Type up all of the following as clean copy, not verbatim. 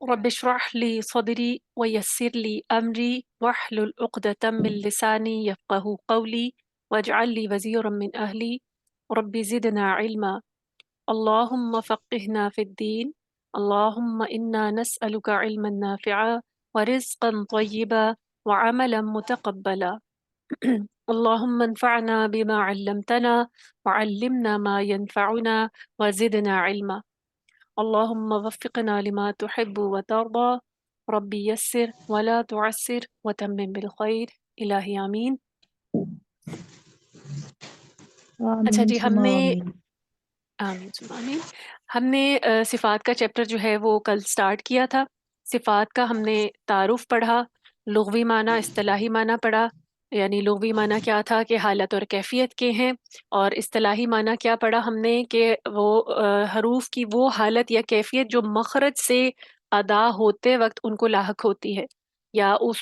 رب اشرح لي صدري ويسر لي أمري واحلل عقدة من لساني يفقه قولي واجعل لي وزيرا من أهلي رب زدنا علما اللهم فقهنا في الدين اللهم إنا نسألك علما نافعا ورزقا طيبا وعملا متقبلا اللهم انفعنا بما علمتنا وعلمنا ما ينفعنا وزدنا علما اللهم وفقنا لما تحب وترضى ربي يسر ولا تعسر وتمم بالخير الہی آمین۔ اچھا آمین جی، ہم ثم نے آمین۔ آمین ثم آمین، ہم نے صفات کا چیپٹر جو ہے وہ کل سٹارٹ کیا تھا۔ صفات کا ہم نے تعارف پڑھا، لغوی معنی، اصطلاحی معنی پڑھا۔ یعنی لغوی معنی کیا تھا کہ حالت اور کیفیت کے ہیں، اور اصطلاحی معنی کیا پڑھا ہم نے کہ وہ حروف کی وہ حالت یا کیفیت جو مخرج سے ادا ہوتے وقت ان کو لاحق ہوتی ہے، یا اس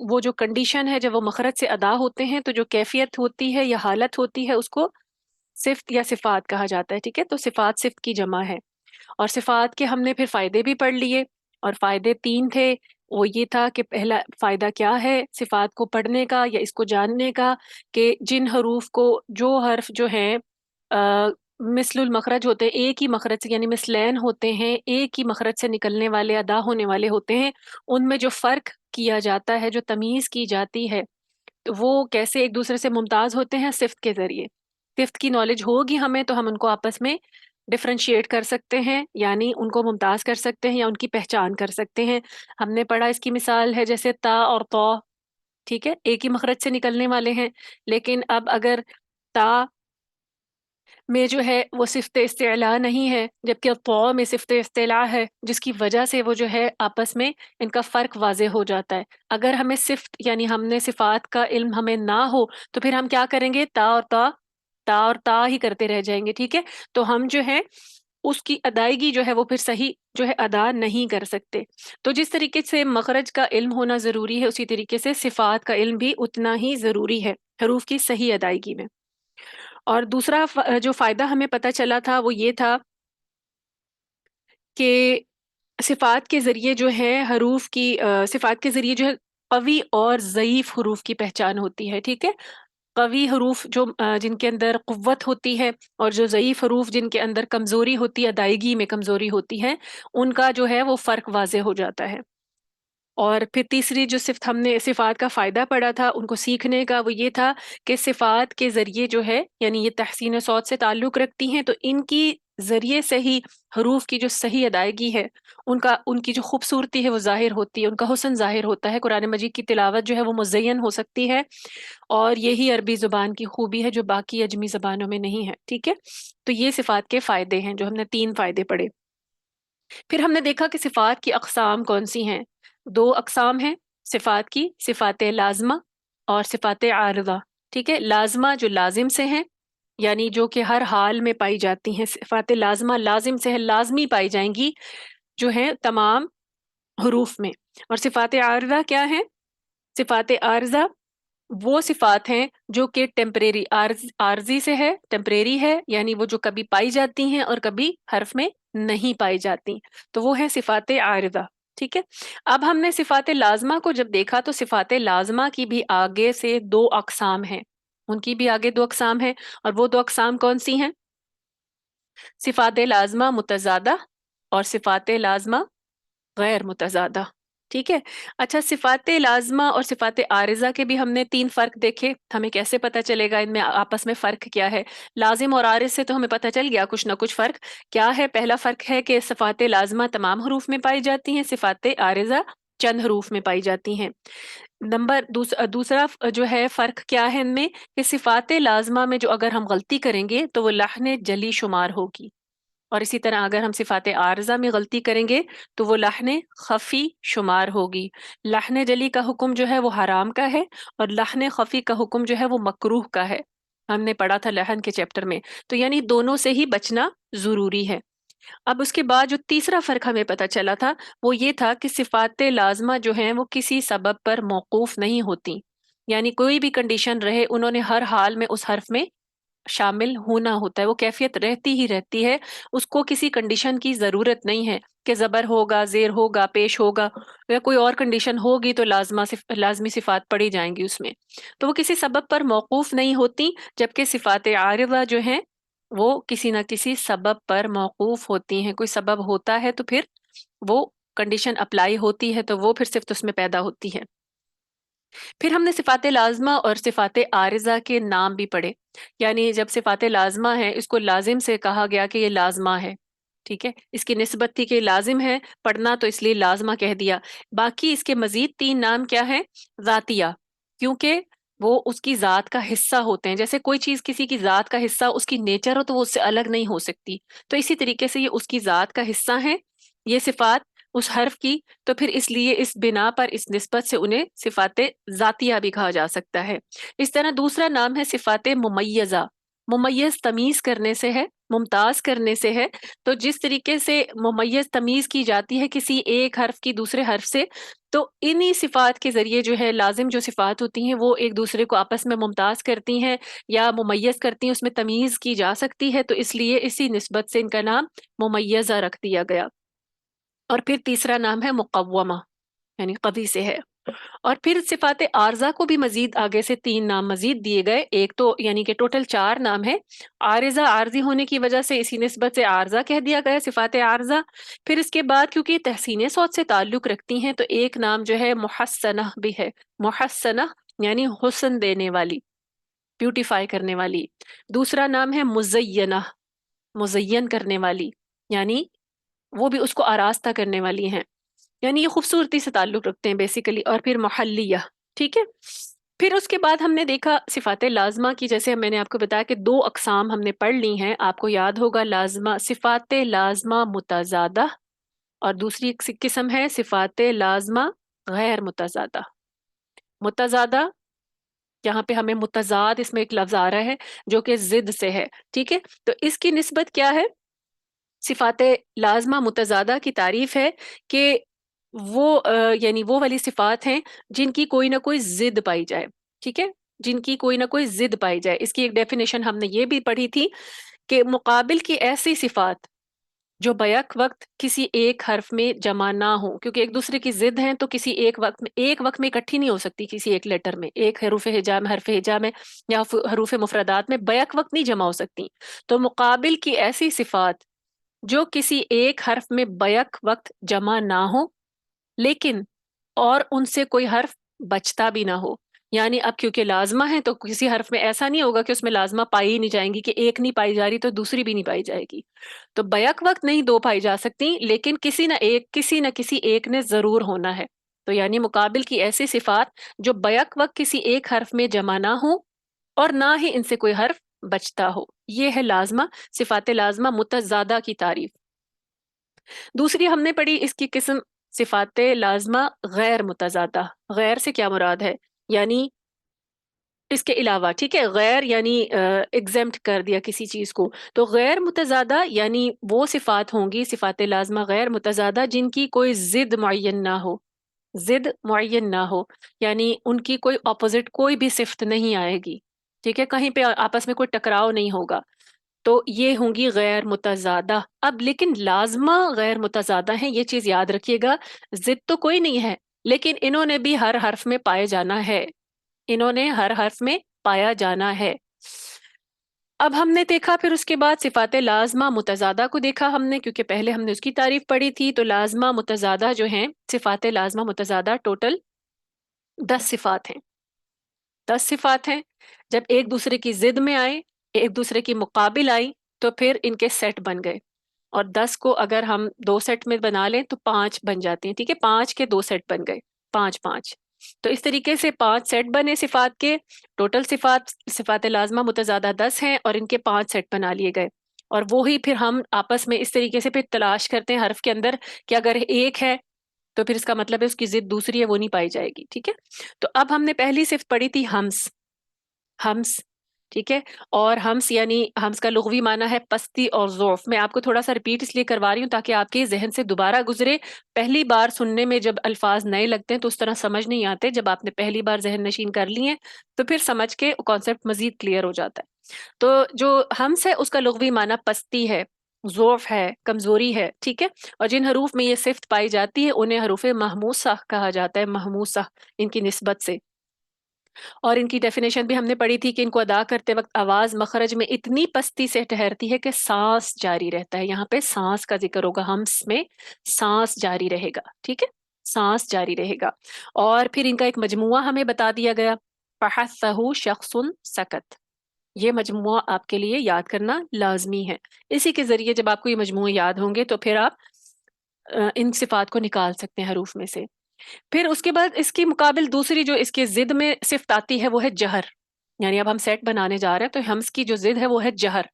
وہ جو کنڈیشن ہے جب وہ مخرج سے ادا ہوتے ہیں تو جو کیفیت ہوتی ہے یا حالت ہوتی ہے اس کو صفت یا صفات کہا جاتا ہے۔ ٹھیک ہے، تو صفات صفت کی جمع ہے، اور صفات کے ہم نے پھر فائدے بھی پڑھ لیے، اور فائدے تین تھے۔ وہ یہ تھا کہ پہلا فائدہ کیا ہے صفات کو پڑھنے کا یا اس کو جاننے کا، کہ جن حروف کو، جو حرف جو ہیں مثل المخرج ہوتے ہیں، ایک ہی مخرج سے، یعنی مثلین ہوتے ہیں، ایک ہی مخرج سے نکلنے والے، ادا ہونے والے ہوتے ہیں، ان میں جو فرق کیا جاتا ہے، جو تمیز کی جاتی ہے، تو وہ کیسے ایک دوسرے سے ممتاز ہوتے ہیں؟ صفت کے ذریعے۔ صفت کی نالج ہوگی ہمیں تو ہم ان کو آپس میں ڈفرینشیٹ کر سکتے ہیں، یعنی ان کو ممتاز کر سکتے ہیں یا ان کی پہچان کر سکتے ہیں۔ ہم نے پڑھا اس کی مثال ہے جیسے تا اور طا، ٹھیک ہے، ایک ہی مخرج سے نکلنے والے ہیں، لیکن اب اگر تا میں جو ہے وہ صفت استعلاء نہیں ہے جبکہ طا میں صفت استعلاء ہے، جس کی وجہ سے وہ جو ہے آپس میں ان کا فرق واضح ہو جاتا ہے۔ اگر ہمیں صفت یعنی ہم نے صفات کا علم ہمیں نہ ہو تو پھر ہم کیا کریں گے؟ تا اور تا، تا اور تا ہی کرتے رہ جائیں گے، ٹھیک ہے۔ تو ہم جو ہے اس کی ادائیگی جو ہے وہ پھر صحیح جو ہے ادا نہیں کر سکتے۔ تو جس طریقے سے مخرج کا علم ہونا ضروری ہے، اسی طریقے سے صفات کا علم بھی اتنا ہی ضروری ہے حروف کی صحیح ادائیگی میں۔ اور دوسرا جو فائدہ ہمیں پتہ چلا تھا وہ یہ تھا کہ صفات کے ذریعے جو ہے حروف کی صفات کے ذریعے جو ہے قوی اور ضعیف حروف کی پہچان ہوتی ہے، ٹھیک ہے۔ قوی حروف جو جن کے اندر قوت ہوتی ہے، اور جو ضعیف حروف جن کے اندر کمزوری ہوتی ہے، ادائیگی میں کمزوری ہوتی ہے، ان کا جو ہے وہ فرق واضح ہو جاتا ہے۔ اور پھر تیسری جو صفت ہم نے صفات کا فائدہ پڑھا تھا ان کو سیکھنے کا، وہ یہ تھا کہ صفات کے ذریعے جو ہے، یعنی یہ تحسین صوت سے تعلق رکھتی ہیں، تو ان کی ذریعے سے ہی حروف کی جو صحیح ادائیگی ہے، ان کی جو خوبصورتی ہے وہ ظاہر ہوتی ہے، ان کا حسن ظاہر ہوتا ہے، قرآن مجید کی تلاوت جو ہے وہ مزین ہو سکتی ہے، اور یہی عربی زبان کی خوبی ہے جو باقی اجمی زبانوں میں نہیں ہے، ٹھیک ہے۔ تو یہ صفات کے فائدے ہیں جو ہم نے تین فائدے پڑھے۔ پھر ہم نے دیکھا کہ صفات کی اقسام کون سی ہیں۔ دو اقسام ہیں صفات کی، صفات لازمہ اور صفات عارضہ، ٹھیک ہے۔ لازمہ جو لازم سے ہیں، یعنی جو کہ ہر حال میں پائی جاتی ہیں، صفات لازمہ لازم سے ہے، لازمی پائی جائیں گی جو ہیں تمام حروف میں۔ اور صفات عارضہ کیا ہیں؟ صفات عارضہ وہ صفات ہیں جو کہ ٹیمپریری، عارضی سے ہے، ٹیمپریری ہے، یعنی وہ جو کبھی پائی جاتی ہیں اور کبھی حرف میں نہیں پائی جاتی، تو وہ ہے صفات عارضہ، ٹھیک ہے۔ اب ہم نے صفات لازمہ کو جب دیکھا تو صفات لازمہ کی بھی آگے سے دو اقسام ہیں، ان کی بھی آگے دو اقسام ہیں، اور وہ دو اقسام کون سی ہیں؟ صفات لازمہ متضادہ اور صفات لازمہ غیر متضادہ، ٹھیک ہے۔ اچھا، صفات لازمہ اور صفات عارضہ کے بھی ہم نے تین فرق دیکھے۔ ہمیں کیسے پتہ چلے گا ان میں آپس میں فرق کیا ہے؟ لازم اور عارض سے تو ہمیں پتہ چل گیا کچھ نہ کچھ فرق کیا ہے۔ پہلا فرق ہے کہ صفات لازمہ تمام حروف میں پائی جاتی ہیں، صفات عارضہ چند حروف میں پائی جاتی ہیں۔ دوسرا جو ہے فرق کیا ہے ان میں، کہ صفات لازمہ میں جو اگر ہم غلطی کریں گے تو وہ لحن جلی شمار ہوگی، اور اسی طرح اگر ہم صفات عارضہ میں غلطی کریں گے تو وہ لحن خفی شمار ہوگی۔ لحن جلی کا حکم جو ہے وہ حرام کا ہے، اور لحن خفی کا حکم جو ہے وہ مکروہ کا ہے، ہم نے پڑھا تھا لحن کے چیپٹر میں۔ تو یعنی دونوں سے ہی بچنا ضروری ہے۔ اب اس کے بعد جو تیسرا فرق ہمیں پتہ چلا تھا وہ یہ تھا کہ صفات لازمہ جو ہیں وہ کسی سبب پر موقوف نہیں ہوتی، یعنی کوئی بھی کنڈیشن رہے انہوں نے ہر حال میں اس حرف میں شامل ہونا ہوتا ہے، وہ کیفیت رہتی ہی رہتی ہے، اس کو کسی کنڈیشن کی ضرورت نہیں ہے کہ زبر ہوگا، زیر ہوگا، پیش ہوگا، یا کوئی اور کنڈیشن ہوگی تو لازمی صفات پڑھی جائیں گی اس میں، تو وہ کسی سبب پر موقوف نہیں ہوتی، جبکہ صفات عارضہ جو ہیں وہ کسی نہ کسی سبب پر موقوف ہوتی ہیں، کوئی سبب ہوتا ہے تو پھر وہ کنڈیشن اپلائی ہوتی ہے، تو وہ پھر صفت اس میں پیدا ہوتی ہے۔ پھر ہم نے صفات لازمہ اور صفات عارضہ کے نام بھی پڑھے، یعنی جب صفات لازمہ ہے اس کو لازم سے کہا گیا کہ یہ لازمہ ہے، ٹھیک ہے، اس کی نسبت تھی کہ لازم ہے پڑھنا تو اس لیے لازمہ کہہ دیا۔ باقی اس کے مزید تین نام کیا ہیں؟ ذاتیہ، کیونکہ وہ اس کی ذات کا حصہ ہوتے ہیں، جیسے کوئی چیز کسی کی ذات کا حصہ اس کی نیچر ہو تو وہ اس سے الگ نہیں ہو سکتی، تو اسی طریقے سے یہ اس کی ذات کا حصہ ہیں یہ صفات اس حرف کی، تو پھر اس لیے اس بنا پر اس نسبت سے انہیں صفات ذاتیہ بھی کہا جا سکتا ہے۔ اس طرح دوسرا نام ہے صفات ممیزہ، ممیز تمیز کرنے سے ہے، ممتاز کرنے سے ہے، تو جس طریقے سے ممیز تمیز کی جاتی ہے کسی ایک حرف کی دوسرے حرف سے، تو انہی صفات کے ذریعے جو ہے لازم جو صفات ہوتی ہیں وہ ایک دوسرے کو آپس میں ممتاز کرتی ہیں یا ممیز کرتی ہیں، اس میں تمیز کی جا سکتی ہے، تو اس لیے اسی نسبت سے ان کا نام ممیزہ رکھ دیا گیا۔ اور پھر تیسرا نام ہے مقومہ، یعنی قوی سے ہے۔ اور پھر صفات عارضہ کو بھی مزید آگے سے تین نام مزید دیے گئے، ایک تو یعنی کہ ٹوٹل چار نام ہے، عارضہ عارضی ہونے کی وجہ سے اسی نسبت سے عارضہ کہہ دیا گیا صفات عارضہ۔ پھر اس کے بعد کیونکہ یہ تحسین صوت سے تعلق رکھتی ہیں تو ایک نام جو ہے محسنہ بھی ہے، محسنہ یعنی حسن دینے والی، بیوٹیفائی کرنے والی۔ دوسرا نام ہے مزینہ، مزین کرنے والی، یعنی وہ بھی اس کو آراستہ کرنے والی ہیں، یعنی یہ خوبصورتی سے تعلق رکھتے ہیں بیسیکلی۔ اور پھر محلیہ، ٹھیک ہے۔ پھر اس کے بعد ہم نے دیکھا صفات لازمہ کی، جیسے میں نے آپ کو بتایا کہ دو اقسام ہم نے پڑھ لی ہیں، آپ کو یاد ہوگا، لازمہ صفات لازمہ متضادہ، اور دوسری ایک قسم ہے صفات لازمہ غیر متضادہ۔ متضادہ، یہاں پہ ہمیں متضاد اس میں ایک لفظ آ رہا ہے جو کہ ضد سے ہے، ٹھیک ہے، تو اس کی نسبت کیا ہے؟ صفات لازمہ متضادہ کی تعریف ہے کہ وہ یعنی وہ والی صفات ہیں جن کی کوئی نہ کوئی ضد پائی جائے، ٹھیک ہے، جن کی کوئی نہ کوئی ضد پائی جائے۔ اس کی ایک ڈیفینیشن ہم نے یہ بھی پڑھی تھی کہ مقابل کی ایسی صفات جو بیک وقت کسی ایک حرف میں جمع نہ ہو، کیونکہ ایک دوسرے کی ضد ہیں تو کسی ایک وقت میں اکٹھی نہیں ہو سکتی، کسی ایک لیٹر میں، ایک حروف ہجا میں، حرف ہجا میں یا حروف مفردات میں بیک وقت نہیں جمع ہو سکتی، تو مقابل کی ایسی صفات جو کسی ایک حرف میں بیک وقت جمع نہ ہو لیکن اور ان سے کوئی حرف بچتا بھی نہ ہو، یعنی اب کیونکہ لازمہ ہے تو کسی حرف میں ایسا نہیں ہوگا کہ اس میں لازمہ پائی ہی نہیں جائیں گی، کہ ایک نہیں پائی جا رہی تو دوسری بھی نہیں پائی جائے گی، تو بیک وقت نہیں دو پائی جا سکتی لیکن کسی نہ کسی ایک نے ضرور ہونا ہے، تو یعنی مقابل کی ایسی صفات جو بیک وقت کسی ایک حرف میں جمع نہ ہو اور نہ ہی ان سے کوئی حرف بچتا ہو، یہ ہے لازمہ، صفات لازمہ متضادہ کی تعریف۔ دوسری ہم نے پڑھی اس کی قسم صفات لازمہ غیر متضادہ، غیر سے کیا مراد ہے؟ یعنی اس کے علاوہ، ٹھیک ہے، غیر یعنی ایگزمپٹ کر دیا کسی چیز کو، تو غیر متضادہ یعنی وہ صفات ہوں گی صفات لازمہ غیر متضادہ جن کی کوئی ضد معین نہ ہو، ضد معین نہ ہو، یعنی ان کی کوئی اپوزٹ کوئی بھی صفت نہیں آئے گی، ٹھیک ہے، کہیں پہ آپس میں کوئی ٹکراؤ نہیں ہوگا، تو یہ ہوں گی غیر متضادہ۔ اب لیکن لازمہ غیر متضادہ ہیں، یہ چیز یاد رکھیے گا، ضد تو کوئی نہیں ہے لیکن انہوں نے بھی ہر حرف میں پائے جانا ہے، انہوں نے ہر حرف میں پایا جانا ہے۔ اب ہم نے دیکھا پھر اس کے بعد صفات لازمہ متضادہ کو دیکھا ہم نے، کیونکہ پہلے ہم نے اس کی تعریف پڑھی تھی، تو لازمہ متضادہ جو ہیں صفات لازمہ متضادہ ٹوٹل 10 صفات ہیں، 10 صفات ہیں، جب ایک دوسرے کی ضد میں آئے، ایک دوسرے کی مقابل آئی تو پھر ان کے سیٹ بن گئے، اور 10 کو اگر ہم دو سیٹ میں بنا لیں تو 5 بن جاتے ہیں، ٹھیک ہے، 5 کے دو سیٹ بن گئے، 5 5، تو اس طریقے سے 5 سیٹ بنے صفات کے، ٹوٹل صفات لازمہ متضادہ 10 ہیں اور ان کے 5 سیٹ بنا لیے گئے، اور وہی پھر ہم آپس میں اس طریقے سے پھر تلاش کرتے ہیں حرف کے اندر کہ اگر ایک ہے تو پھر اس کا مطلب ہے اس کی ضد دوسری ہے، وہ نہیں پائی جائے گی، ٹھیک ہے۔ تو اب ہم نے پہلی صفت پڑھی تھی ہمس، ہمس، ٹھیک ہے. اور ہمس یعنی ہمس کا لغوی معنی ہے پستی اور ضعف. میں آپ کو تھوڑا سا ریپیٹ اس لیے کروا رہی ہوں تاکہ آپ کے ذہن سے دوبارہ گزرے. پہلی بار سننے میں جب الفاظ نئے لگتے ہیں تو اس طرح سمجھ نہیں آتے. جب آپ نے پہلی بار ذہن نشین کر لی ہیں تو پھر سمجھ کے کانسیپٹ مزید کلیئر ہو جاتا ہے. تو جو ہمس ہے اس کا لغوی معنی پستی ہے، ضعف ہے، کمزوری ہے. ٹھیک ہے. اور جن حروف میں یہ صفت پائی جاتی ہے انہیں حروف محموسہ کہا جاتا ہے. محموسہ ان کی نسبت سے. اور ان کی ڈیفینیشن بھی ہم نے پڑھی تھی کہ ان کو ادا کرتے وقت آواز مخرج میں اتنی پستی سے ٹھہرتی ہے کہ سانس جاری رہتا ہے. یہاں پہ سانس کا ذکر ہوگا، ہمس میں سانس جاری رہے گا. ٹھیک ہے، سانس جاری رہے گا. اور پھر ان کا ایک مجموعہ ہمیں بتا دیا گیا، فحثہ شخص سکت. یہ مجموعہ آپ کے لیے یاد کرنا لازمی ہے. اسی کے ذریعے جب آپ کو یہ مجموعے یاد ہوں گے تو پھر آپ ان صفات کو نکال سکتے ہیں حروف میں سے. پھر اس کے بعد اس کی مقابل دوسری جو اس کے ضد میں صفت آتی ہے وہ ہے جہر. یعنی اب ہم سیٹ بنانے جا رہے ہیں تو ہمس کی جو ضد ہے وہ ہے جہر.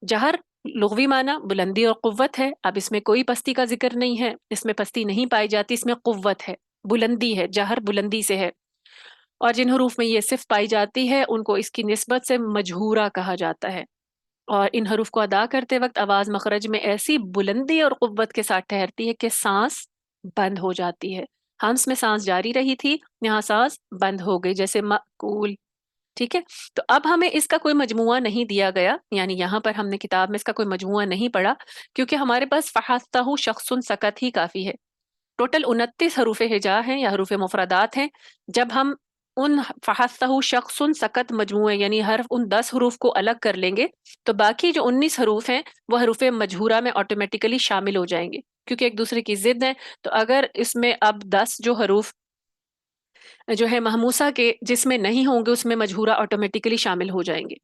جہر لغوی معنی بلندی اور قوت ہے. اب اس میں کوئی پستی کا ذکر نہیں ہے، اس میں پستی نہیں پائی جاتی، اس میں قوت ہے، بلندی ہے. جہر بلندی سے ہے. اور جن حروف میں یہ صفت پائی جاتی ہے ان کو اس کی نسبت سے مجہورہ کہا جاتا ہے. اور ان حروف کو ادا کرتے وقت آواز مخرج میں ایسی بلندی اور قوت کے ساتھ ٹھہرتی ہے کہ سانس بند ہو جاتی ہے. ہمس میں سانس جاری رہی تھی، یہاں سانس بند ہو گئی، جیسے مأکول. ٹھیک ہے. تو اب ہمیں اس کا کوئی مجموعہ نہیں دیا گیا، یعنی یہاں پر ہم نے کتاب میں اس کا کوئی مجموعہ نہیں پڑھا کیونکہ ہمارے پاس فحثہ شخص سکت ہی کافی ہے. ٹوٹل 29 حروف ہجا ہیں یا حروف مفردات ہیں. جب ہم ان فحثہ شخص سکت مجموعے یعنی حرف ان 10 حروف کو الگ کر لیں گے تو باقی جو 19 حروف ہیں وہ حروف مجہورہ میں آٹومیٹیکلی شامل ہو جائیں گے کیونکہ ایک دوسرے کی ضد ہیں. تو اگر اس میں اب 10 جو حروف جو ہے محموسہ کے جس میں نہیں ہوں گے اس میں مجہورہ آٹومیٹیکلی شامل ہو جائیں گے.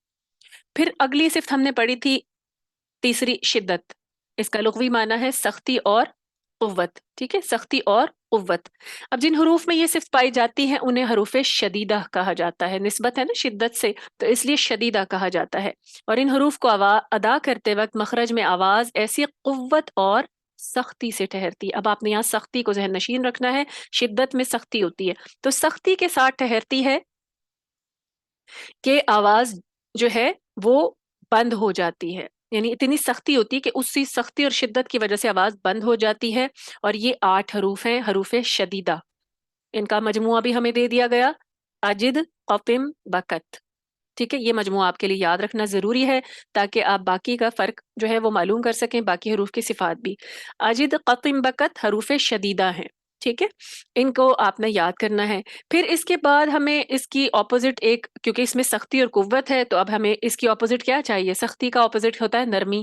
پھر اگلی صفت ہم نے پڑھی تھی تیسری، شدت. اس کا لغوی معنی ہے سختی اور قوت. ٹھیک ہے، سختی اور قوت. اب جن حروف میں یہ صفت پائی جاتی ہے انہیں حروف شدیدہ کہا جاتا ہے. نسبت ہے نا شدت سے تو اس لیے شدیدہ کہا جاتا ہے. اور ان حروف کو ادا کرتے وقت مخرج میں آواز ایسی قوت اور سختی سے ٹھہرتی. اب آپ نے یہاں سختی کو ذہن نشین رکھنا ہے. شدت میں سختی ہوتی ہے تو سختی کے ساتھ ٹھہرتی ہے کہ آواز جو ہے وہ بند ہو جاتی ہے. یعنی اتنی سختی ہوتی ہے کہ اسی سختی اور شدت کی وجہ سے آواز بند ہو جاتی ہے. اور یہ 8 حروف ہیں، حروف شدیدہ. ان کا مجموعہ بھی ہمیں دے دیا گیا، اجد، قطم، بکت. ٹھیک ہے، یہ مجموعہ آپ کے لیے یاد رکھنا ضروری ہے تاکہ آپ باقی کا فرق جو ہے وہ معلوم کر سکیں، باقی حروف کی صفات بھی. اجد، قطم، بکت حروف شدیدہ ہیں. ٹھیک ہے، ان کو آپ نے یاد کرنا ہے. پھر اس کے بعد ہمیں اس کی اپوزٹ ایک، کیونکہ اس میں سختی اور قوت ہے تو اب ہمیں اس کی اپوزٹ کیا چاہیے. سختی کا اپوزٹ ہوتا ہے نرمی،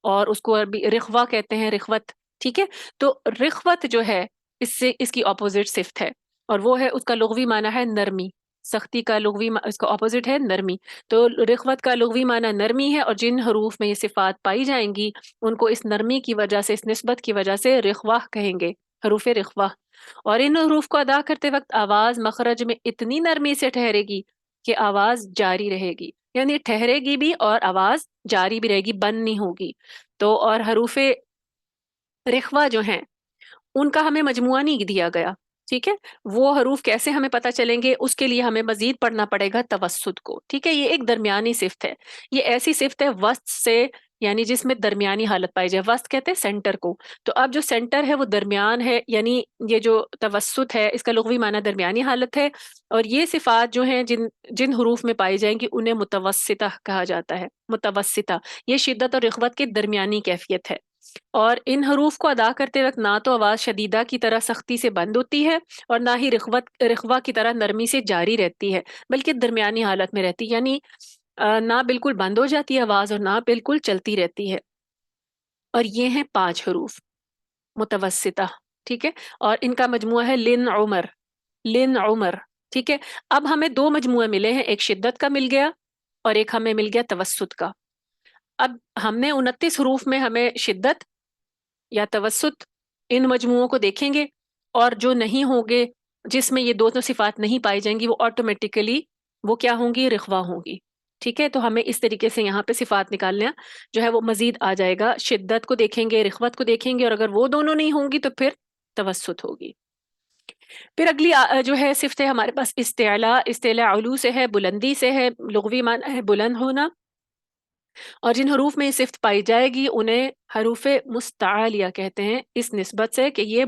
اور اس کو عربی رخوہ کہتے ہیں، رخوت. ٹھیک ہے، تو رخوت جو ہے اس سے اس کی اپوزٹ صفت ہے اور وہ ہے اس کا لغوی معنی ہے نرمی. سختی کا لغوی اس کا اپوزٹ ہے نرمی. تو رخوت کا لغوی معنی نرمی ہے اور جن حروف میں یہ صفات پائی جائیں گی ان کو اس نرمی کی وجہ سے، اس نسبت کی وجہ سے رخواہ کہیں گے، حروف رخواہ. اور ان حروف کو ادا کرتے وقت آواز مخرج میں اتنی نرمی سے ٹھہرے گی کہ آواز جاری رہے گی. یعنی ٹھہرے گی بھی اور آواز جاری بھی رہے گی، بند نہیں ہوگی. تو اور حروف رخوہ جو ہیں ان کا ہمیں مجموعہ نہیں دیا گیا. ٹھیک ہے، وہ حروف کیسے ہمیں پتہ چلیں گے اس کے لیے ہمیں مزید پڑھنا پڑے گا توسط کو. ٹھیک ہے، یہ ایک درمیانی صفت ہے. یہ ایسی صفت ہے وسط سے، یعنی جس میں درمیانی حالت پائی جائے. وسط کہتے ہیں سینٹر کو. تو اب جو سینٹر ہے وہ درمیان ہے، یعنی یہ جو توسط ہے اس کا لغوی معنی درمیانی حالت ہے. اور یہ صفات جو ہیں جن جن حروف میں پائی جائیں گی انہیں متوسطہ کہا جاتا ہے. متوسطہ یہ شدت اور رخوت کی درمیانی کیفیت ہے. اور ان حروف کو ادا کرتے وقت نہ تو آواز شدیدہ کی طرح سختی سے بند ہوتی ہے اور نہ ہی رخوہ کی طرح نرمی سے جاری رہتی ہے، بلکہ درمیانی حالت میں رہتی ہے. یعنی نہ بالکل بند ہو جاتی ہے آواز اور نہ بالکل چلتی رہتی ہے. اور یہ ہیں 5 حروف متوسطہ. ٹھیک ہے، اور ان کا مجموعہ ہے لن عمر. لن عمر. ٹھیک ہے، اب ہمیں 2 مجموعے ملے ہیں، ایک شدت کا مل گیا اور ایک ہمیں مل گیا توسط کا. اب ہم نے 29 حروف میں ہمیں شدت یا توسط ان مجموعوں کو دیکھیں گے اور جو نہیں ہوں گے، جس میں یہ دونوں صفات نہیں پائی جائیں گی، وہ آٹومیٹیکلی وہ کیا ہوں گی، رخوہ ہوں گی. ٹھیک ہے، تو ہمیں اس طریقے سے یہاں پہ صفات نکالنا جو ہے وہ مزید آ جائے گا. شدت کو دیکھیں گے، رخوت کو دیکھیں گے اور اگر وہ دونوں نہیں ہوں گی تو پھر توسط ہوگی. پھر اگلی جو ہے صفت ہے ہمارے پاس استعلاء. استعلاء علو سے ہے، بلندی سے ہے، لغوی معنی ہے بلند ہونا. اور جن حروف میں یہ صفت پائی جائے گی انہیں حروف مستعلیہ کہتے ہیں، اس نسبت سے کہ یہ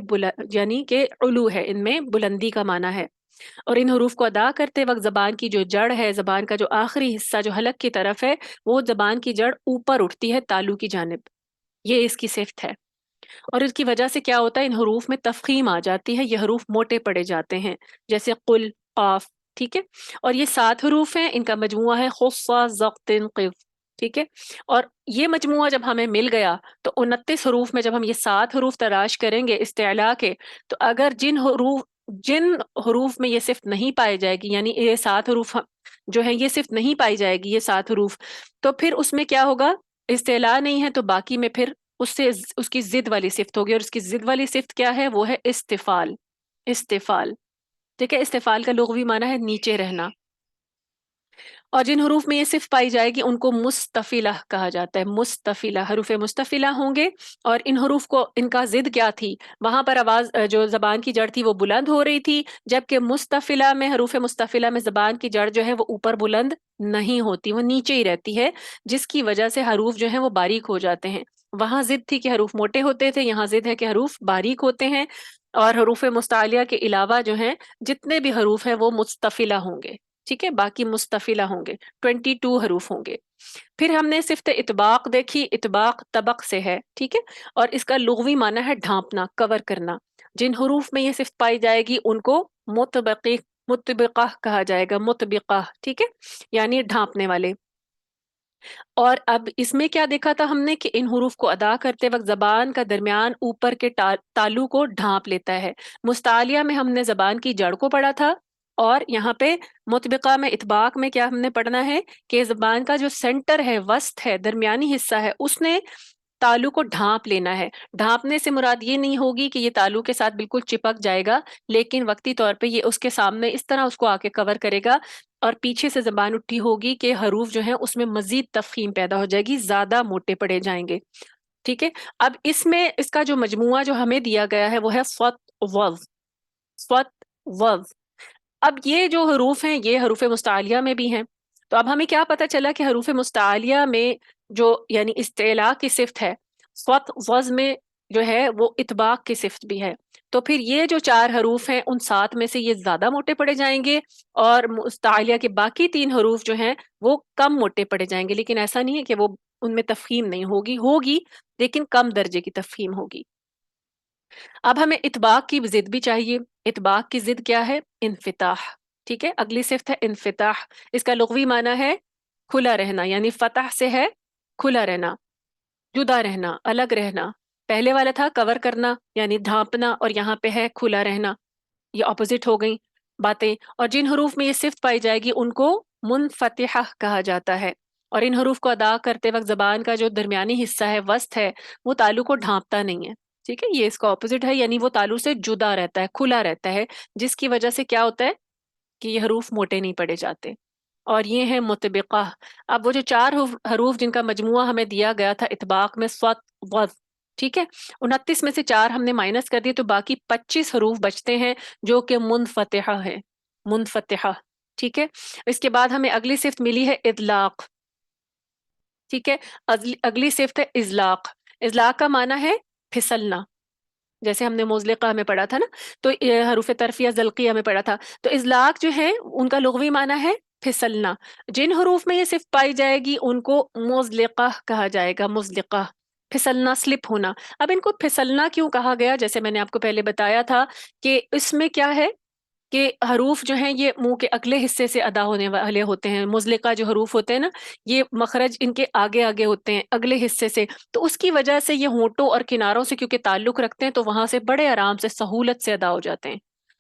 یعنی کہ علو ہے، ان میں بلندی کا معنی ہے. اور ان حروف کو ادا کرتے وقت زبان کی جو جڑ ہے، زبان کا جو آخری حصہ جو حلق کی طرف ہے، وہ زبان کی جڑ اوپر اٹھتی ہے تالو کی جانب. یہ اس کی صفت ہے. اور اس کی وجہ سے کیا ہوتا ہے، ان حروف میں تفخیم آ جاتی ہے، یہ حروف موٹے پڑے جاتے ہیں، جیسے قل، قاف. ٹھیک ہے. اور یہ 7 حروف ہیں، ان کا مجموعہ ہے خص ضغط قف. ٹھیک ہے. اور یہ مجموعہ جب ہمیں مل گیا تو 29 حروف میں جب ہم یہ 7 حروف تلاش کریں گے استعلاء کے، تو اگر جن حروف میں یہ صفت نہیں پائی جائے گی، یعنی یہ 7 حروف جو ہے یہ صفت نہیں پائی جائے گی، یہ 7 حروف، تو پھر اس میں کیا ہوگا، استعلاء نہیں ہے تو باقی میں پھر اس کی ضد والی صفت ہوگی. اور اس کی ضد والی صفت کیا ہے، وہ ہے استفال. استفال. ٹھیک ہے. استفال کا لغوی معنی ہے نیچے رہنا. اور جن حروف میں یہ صفت پائی جائے گی ان کو مستفلہ کہا جاتا ہے. مستفلہ، حروف مستفلہ ہوں گے. اور ان حروف کو ان کا ضد کیا تھی، وہاں پر آواز جو زبان کی جڑ تھی وہ بلند ہو رہی تھی، جبکہ مستفلہ میں، حروف مستفلہ میں زبان کی جڑ جو ہے وہ اوپر بلند نہیں ہوتی، وہ نیچے ہی رہتی ہے، جس کی وجہ سے حروف جو ہیں وہ باریک ہو جاتے ہیں. وہاں ضد تھی کہ حروف موٹے ہوتے تھے، یہاں ضد ہے کہ حروف باریک ہوتے ہیں. اور حروف مستعلیہ کے علاوہ جو ہیں جتنے بھی حروف ہیں وہ مستفلہ ہوں گے. ٹھیک ہے. باقی مستفلہ ہوں گے، 22 حروف ہوں گے. پھر ہم نے صفت اطباق دیکھی. اطباق طبق سے ہے. ٹھیک ہے. اور اس کا لغوی معنی ہے ڈھانپنا، کور کرنا. جن حروف میں یہ صفت پائی جائے گی ان کو مطبقہ کہا جائے گا. مطبقہ. ٹھیک ہے. یعنی ڈھانپنے والے. اور اب اس میں کیا دیکھا تھا ہم نے کہ ان حروف کو ادا کرتے وقت زبان کا درمیان اوپر کے تالو کو ڈھانپ لیتا ہے. مستعلیہ میں ہم نے زبان کی جڑ کو پڑھا تھا، اور یہاں پہ مطبقہ میں، اطباق میں کیا ہم نے پڑھنا ہے کہ زبان کا جو سینٹر ہے، وسط ہے، درمیانی حصہ ہے، اس نے تالو کو ڈھانپ لینا ہے. ڈھانپنے سے مراد یہ نہیں ہوگی کہ یہ تالو کے ساتھ بالکل چپک جائے گا، لیکن وقتی طور پہ یہ اس کے سامنے اس طرح اس کو آ کے کور کرے گا، اور پیچھے سے زبان اٹھی ہوگی کہ حروف جو ہیں اس میں مزید تفخیم پیدا ہو جائے گی، زیادہ موٹے پڑے جائیں گے. ٹھیک ہے. اب اس میں اس کا جو مجموعہ جو ہمیں دیا گیا ہے وہ ہے صوت وض. صوت وض. اب یہ جو حروف ہیں یہ حروف مستعلیہ میں بھی ہیں. تو اب ہمیں کیا پتہ چلا کہ حروف مستعلیہ میں جو یعنی استعلاء کی صفت ہے، صوت وض میں جو ہے وہ اطباق کی صفت بھی ہے. تو پھر یہ جو 4 حروف ہیں ان 7 میں سے یہ زیادہ موٹے پڑے جائیں گے، اور مستعلیہ کے باقی 3 حروف جو ہیں وہ کم موٹے پڑے جائیں گے. لیکن ایسا نہیں ہے کہ وہ ان میں تفخیم نہیں ہوگی لیکن کم درجے کی تفخیم ہوگی. اب ہمیں اطباق کی ضد بھی چاہیے. اطباق کی ضد کیا ہے؟ انفتاح. ٹھیک ہے. اگلی صفت ہے انفتاح. اس کا لغوی معنی ہے کھلا رہنا، یعنی فتح سے ہے کھلا رہنا، جدا رہنا، الگ رہنا. پہلے والا تھا کور کرنا یعنی ڈھانپنا، اور یہاں پہ ہے کھلا رہنا. یہ اپوزٹ ہو گئی باتیں. اور جن حروف میں یہ صفت پائی جائے گی ان کو منفتحہ کہا جاتا ہے. اور ان حروف کو ادا کرتے وقت زبان کا جو درمیانی حصہ ہے، وسط ہے، وہ تالو کو ڈھانپتا نہیں ہے. ٹھیک ہے. یہ اس کا اپوزٹ ہے، یعنی وہ تالو سے جدا رہتا ہے، کھلا رہتا ہے، جس کی وجہ سے کیا ہوتا ہے کہ یہ حروف موٹے نہیں پڑے جاتے. اور یہ ہے مطبقہ. اب وہ جو 4 حروف جن کا مجموعہ ہمیں دیا گیا تھا اطباق میں، صوت وض. ٹھیک ہے. 29 میں سے 4 ہم نے مائنس کر دیے تو باقی 25 حروف بچتے ہیں جو کہ منفتحہ ہے. منفتحہ. ٹھیک ہے. اس کے بعد ہمیں اگلی صفت ملی ہے اطلاق. ٹھیک ہے. اگلی صفت ہے اذلاق. اذلاق کا معنی ہے پھسلنا. جیسے ہم نے مزلقہ میں پڑھا تھا نا، تو حروف طرفیہ زلقیہ میں پڑھا تھا. تو اذلاق جو ہے ان کا لغوی معنی ہے پھسلنا. جن حروف میں یہ صفت پائی جائے گی ان کو مزلقہ کہا جائے گا. مزلقہ. پھسلنا، سلپ ہونا. اب ان کو پھسلنا کیوں کہا گیا؟ جیسے میں نے آپ کو پہلے بتایا تھا کہ اس میں کیا ہے کہ حروف جو ہیں یہ منہ کے اگلے حصے سے ادا ہونے والے ہوتے ہیں. مزلقہ جو حروف ہوتے ہیں نا، یہ مخرج ان کے آگے آگے ہوتے ہیں، اگلے حصے سے. تو اس کی وجہ سے یہ ہونٹوں اور کناروں سے کیونکہ تعلق رکھتے ہیں تو وہاں سے بڑے آرام سے، سہولت سے ادا ہو جاتے ہیں.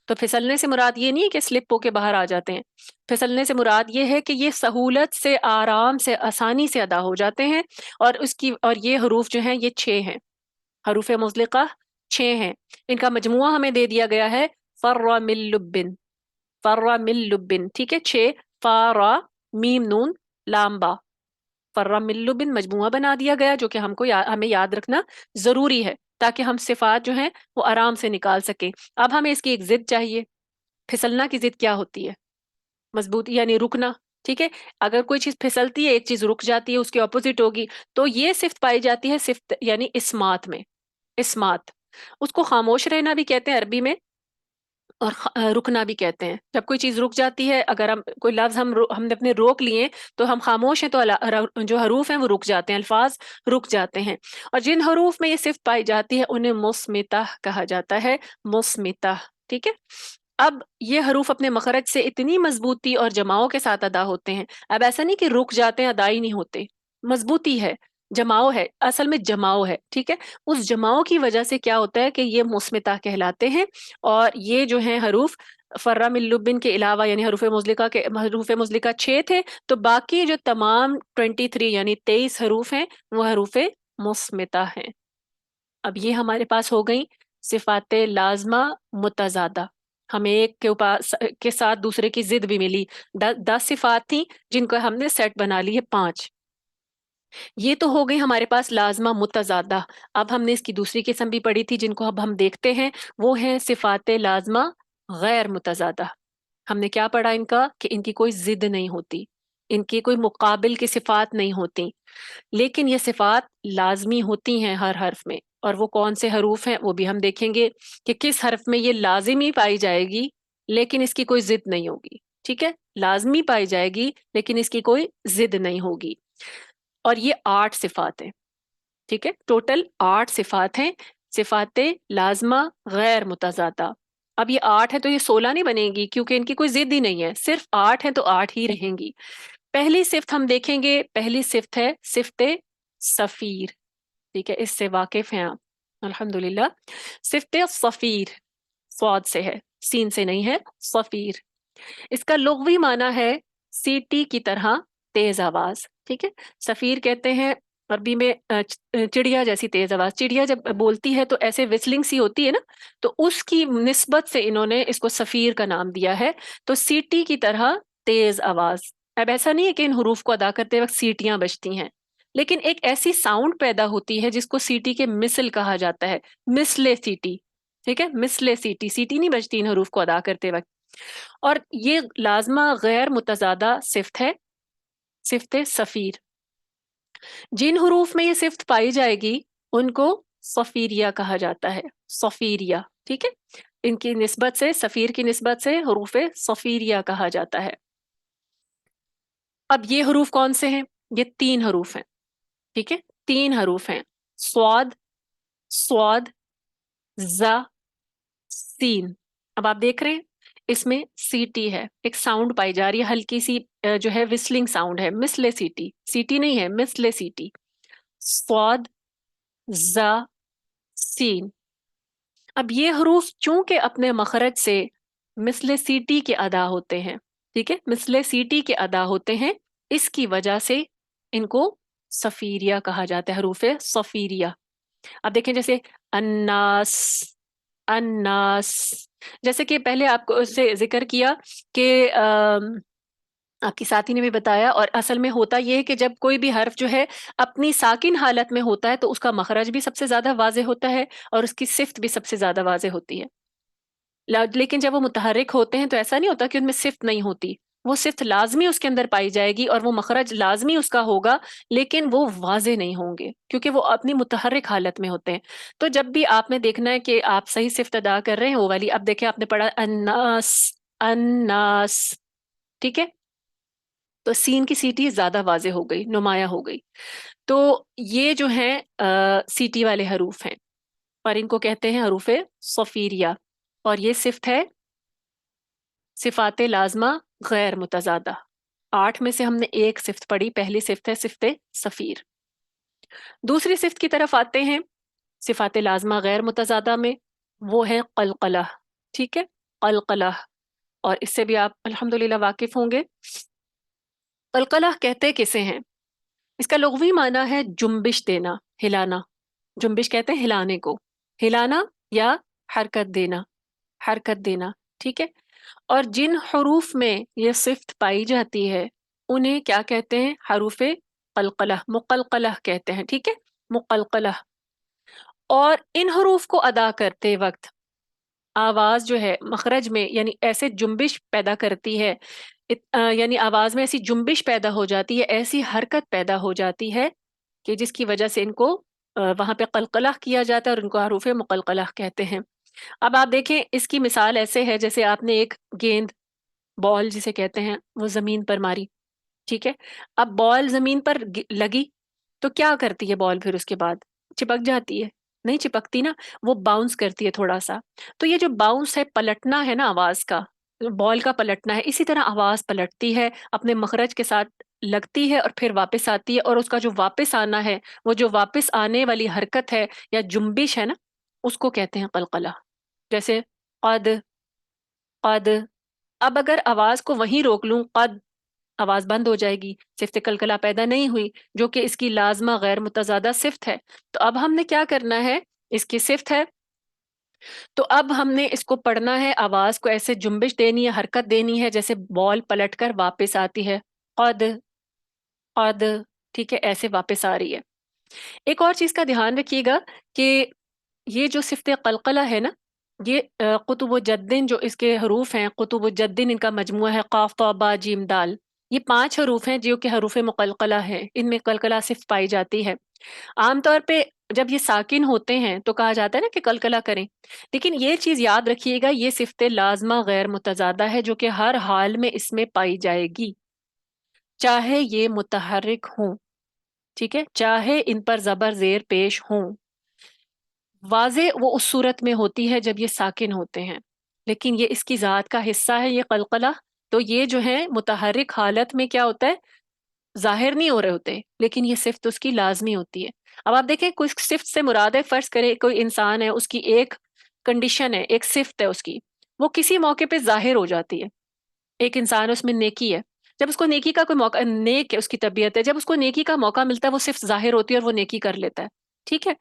تو پھسلنے سے مراد یہ نہیں ہے کہ سلپ ہو کے باہر آ جاتے ہیں. پھسلنے سے مراد یہ ہے کہ یہ سہولت سے، آرام سے، آسانی سے ادا ہو جاتے ہیں. اور یہ حروف جو ہیں یہ 6 ہیں. حروف مزلقہ 6 ہیں. ان کا مجموعہ ہمیں دے دیا گیا ہے فر من لبن. فر من لبن. ٹھیک ہے. 6 فارا میم نون لام با. فر من لبن مجموعہ بنا دیا گیا جو کہ ہمیں یاد رکھنا ضروری ہے تاکہ ہم صفات جو ہیں وہ آرام سے نکال سکیں۔ اب ہمیں اس کی ایک ضد چاہیے۔ پھسلنا کی ضد کیا ہوتی ہے؟ مضبوطی یعنی رکنا، ٹھیک ہے؟ اگر کوئی چیز پھسلتی ہے، ایک چیز رک جاتی ہے، اس کے اپوزٹ ہوگی۔ تو یہ صفت پائی جاتی ہے صفت یعنی اسمات میں۔ اسمات، اس کو خاموش رہنا بھی کہتے ہیں عربی میں، اور رکنا بھی کہتے ہیں۔ جب کوئی چیز رک جاتی ہے، اگر ہم کوئی لفظ ہم نے اپنے روک لیے تو ہم خاموش ہیں، تو جو حروف ہیں وہ رک جاتے ہیں، الفاظ رک جاتے ہیں۔ اور جن حروف میں یہ صفت پائی جاتی ہے انہیں مصمتہ کہا جاتا ہے، مصمتہ، ٹھیک ہے؟ اب یہ حروف اپنے مخرج سے اتنی مضبوطی اور جماؤ کے ساتھ ادا ہوتے ہیں۔ اب ایسا نہیں کہ رک جاتے ہیں، ادا ہی نہیں ہوتے، مضبوطی ہے، جماؤ ہے، اصل میں جماؤ ہے، ٹھیک ہے؟ اس جماؤ کی وجہ سے کیا ہوتا ہے کہ یہ مصمتہ کہلاتے ہیں۔ اور یہ جو ہیں حروف فرہ من لبن کے علاوہ، یعنی حروف مزلقہ 6 تھے، تو باقی جو تمام 23 یعنی 23 حروف ہیں وہ حروف مصمتہ ہیں۔ اب یہ ہمارے پاس ہو گئی صفات لازمہ متضادہ، ہمیں ایک کے ساتھ دوسرے کی ضد بھی ملی۔ 10 صفات تھیں جن کو ہم نے سیٹ بنا لی ہے 5۔ یہ تو ہو گئی ہمارے پاس لازمہ متضادہ۔ اب ہم نے اس کی دوسری قسم بھی پڑھی تھی جن کو اب ہم دیکھتے ہیں، وہ ہیں صفات لازمہ غیر متضادہ۔ ہم نے کیا پڑھا ان کا؟ کہ ان کی کوئی ضد نہیں ہوتی، ان کی کوئی مقابل کی صفات نہیں ہوتی، لیکن یہ صفات لازمی ہوتی ہیں ہر حرف میں۔ اور وہ کون سے حروف ہیں وہ بھی ہم دیکھیں گے کہ کس حرف میں یہ لازمی پائی جائے گی لیکن اس کی کوئی ضد نہیں ہوگی، ٹھیک ہے؟ لازمی پائی جائے گی لیکن اس کی کوئی ضد نہیں ہوگی۔ اور یہ 8 صفات ہیں، ٹھیک ہے؟ ٹوٹل 8 صفات ہیں، صفات لازمہ غیر متضادہ۔ اب یہ 8 ہے تو یہ 16 نہیں بنے گی، کیونکہ ان کی کوئی ضد ہی نہیں ہے، صرف 8 ہیں تو 8 ہی رہیں گی۔ پہلی صفت ہم دیکھیں گے، پہلی صفت ہے صفت صفیر، ٹھیک ہے؟ اس سے واقف ہیں آپ الحمدللہ۔ صفت صفیر صاد سے ہے، سین سے نہیں ہے، صفیر۔ اس کا لغوی معنی ہے سیٹی کی طرح تیز آواز، ٹھیک ہے؟ صفیر کہتے ہیں عربی میں چڑیا جیسی تیز آواز۔ چڑیا جب بولتی ہے تو ایسے وسلنگ سی ہوتی ہے نا، تو اس کی نسبت سے انہوں نے اس کو صفیر کا نام دیا ہے۔ تو سیٹی کی طرح تیز آواز۔ اب ایسا نہیں ہے کہ ان حروف کو ادا کرتے وقت سیٹیاں بجتی ہیں، لیکن ایک ایسی ساؤنڈ پیدا ہوتی ہے جس کو سیٹی کے مثل کہا جاتا ہے، مثل سیٹی، ٹھیک ہے؟ مثل سیٹی، سیٹی نہیں بجتی ان حروف کو ادا کرتے وقت۔ اور یہ لازمہ غیر متضادہ صفت ہے، صفت صفیر۔ جن حروف میں یہ صفت پائی جائے گی ان کو صفیریہ کہا جاتا ہے، صفیریہ، ٹھیک ہے؟ ان کی نسبت سے، صفیر کی نسبت سے حروف صفیریہ کہا جاتا ہے۔ اب یہ حروف کون سے ہیں؟ یہ 3 حروف ہیں، ٹھیک ہے؟ 3 حروف ہیں، صاد، صاد، ز، سین۔ اب آپ دیکھ رہے ہیں اس میں سیٹی ہے، ایک ساؤنڈ پائی جا رہی ہے، ہلکی سی جو ہے وسلنگ ساؤنڈ ہے، مثل سیٹی، سیٹی نہیں ہے، مثل سیٹی۔ صاد، ز، سین۔ اب یہ حروف چونکہ اپنے مخرج سے مثل سیٹی کے ادا ہوتے ہیں، ٹھیک ہے؟ مثل سیٹی کے ادا ہوتے ہیں، اس کی وجہ سے ان کو صفیریہ کہا جاتا ہے، حروف صفیریہ۔ اب دیکھیں جیسے الناس، الناس، جیسے کہ پہلے آپ کو اس سے ذکر کیا کہ آپ کی ساتھی نے بھی بتایا، اور اصل میں ہوتا یہ ہے کہ جب کوئی بھی حرف جو ہے اپنی ساکن حالت میں ہوتا ہے تو اس کا مخرج بھی سب سے زیادہ واضح ہوتا ہے اور اس کی صفت بھی سب سے زیادہ واضح ہوتی ہے۔ لیکن جب وہ متحرک ہوتے ہیں تو ایسا نہیں ہوتا کہ ان میں صفت نہیں ہوتی، وہ صفت لازمی اس کے اندر پائی جائے گی اور وہ مخرج لازمی اس کا ہوگا، لیکن وہ واضح نہیں ہوں گے کیونکہ وہ اپنی متحرک حالت میں ہوتے ہیں۔ تو جب بھی آپ نے دیکھنا ہے کہ آپ صحیح صفت ادا کر رہے ہیں وہ والی، اب دیکھیں آپ نے پڑھا الناس، الناس، ٹھیک ہے؟ تو سین کی سیٹی زیادہ واضح ہو گئی، نمایاں ہو گئی۔ تو یہ جو ہیں سیٹی والے حروف ہیں اور ان کو کہتے ہیں حروف صفیریہ، اور یہ صفت ہے صفات لازمہ غیر متضادہ۔ 8 میں سے ہم نے ایک صفت پڑھی، پہلی صفت ہے صفت صفیر۔ دوسری صفت کی طرف آتے ہیں صفات لازمہ غیر متضادہ میں، وہ ہے قلقلہ، ٹھیک ہے؟ قلقلہ، اور اس سے بھی آپ الحمدللہ واقف ہوں گے۔ قلقلہ کہتے کسے ہیں؟ اس کا لغوی معنی ہے جنبش دینا، ہلانا۔ جنبش کہتے ہیں ہلانے کو، ہلانا یا حرکت دینا، حرکت دینا، ٹھیک ہے؟ اور جن حروف میں یہ صفت پائی جاتی ہے انہیں کیا کہتے ہیں؟ حروف قلقلہ، مقلقلہ کہتے ہیں، ٹھیک ہے؟ مقلقلہ۔ اور ان حروف کو ادا کرتے وقت آواز جو ہے مخرج میں یعنی ایسے جنبش پیدا کرتی ہے، یعنی آواز میں ایسی جنبش پیدا ہو جاتی ہے، ایسی حرکت پیدا ہو جاتی ہے کہ جس کی وجہ سے ان کو وہاں پہ قلقلہ کیا جاتا ہے اور ان کو حروف مقلقلہ کہتے ہیں۔ اب آپ دیکھیں اس کی مثال ایسے ہے جیسے آپ نے ایک گیند، بال جسے کہتے ہیں، وہ زمین پر ماری، ٹھیک ہے؟ اب بال زمین پر لگی تو کیا کرتی ہے بال؟ پھر اس کے بعد چپک جاتی ہے؟ نہیں چپکتی نا، وہ باؤنس کرتی ہے تھوڑا سا۔ تو یہ جو باؤنس ہے، پلٹنا ہے نا آواز کا، بال کا پلٹنا ہے، اسی طرح آواز پلٹتی ہے، اپنے مخرج کے ساتھ لگتی ہے اور پھر واپس آتی ہے، اور اس کا جو واپس آنا ہے، وہ جو واپس آنے والی حرکت ہے یا جنبش ہے نا، اس کو کہتے ہیں قلقلہ۔ جیسے قد، قد، اب اگر آواز کو وہیں روک لوں، قد، آواز بند ہو جائے گی، صفت قلقلہ پیدا نہیں ہوئی، جو کہ اس کی لازمہ غیر متضادہ صفت ہے۔ تو اب ہم نے کیا کرنا ہے، اس کی صفت ہے تو اب ہم نے اس کو پڑھنا ہے، آواز کو ایسے جنبش دینی ہے، حرکت دینی ہے جیسے بال پلٹ کر واپس آتی ہے، قد، قد، ٹھیک ہے، ایسے واپس آ رہی ہے۔ ایک اور چیز کا دھیان رکھیے گا کہ یہ جو صفت قلقلہ ہے نا، یہ قطب و جدن جو اس کے حروف ہیں، قطب و جدن ان کا مجموعہ ہے، قاف طا با جیم دال، یہ 5 حروف ہیں جو کہ حروف مقلقلہ ہیں، ان میں قلقلہ صفت پائی جاتی ہے۔ عام طور پہ جب یہ ساکن ہوتے ہیں تو کہا جاتا ہے نا کہ قلقلہ کریں، لیکن یہ چیز یاد رکھیے گا، یہ صفت لازمہ غیر متضادہ ہے جو کہ ہر حال میں اس میں پائی جائے گی، چاہے یہ متحرک ہوں، ٹھیک ہے، چاہے ان پر زبر زیر پیش ہوں۔ واضح وہ اس صورت میں ہوتی ہے جب یہ ساکن ہوتے ہیں، لیکن یہ اس کی ذات کا حصہ ہے یہ قلقلہ، تو یہ جو ہے متحرک حالت میں کیا ہوتا ہے، ظاہر نہیں ہو رہے ہوتے، لیکن یہ صفت اس کی لازمی ہوتی ہے۔ اب آپ دیکھیں کوئی صفت سے مراد ہے، فرض کرے کوئی انسان ہے، اس کی ایک کنڈیشن ہے، ایک صفت ہے اس کی، وہ کسی موقع پہ ظاہر ہو جاتی ہے۔ ایک انسان ہے، اس میں نیکی ہے، جب اس کو نیکی کا کوئی موقع، نیک ہے اس کی طبیعت ہے، جب اس کو نیکی کا موقع ملتا ہے وہ صفت ظاہر ہوتی ہے اور وہ نیکی کر لیتا ہے، ٹھیک ہے۔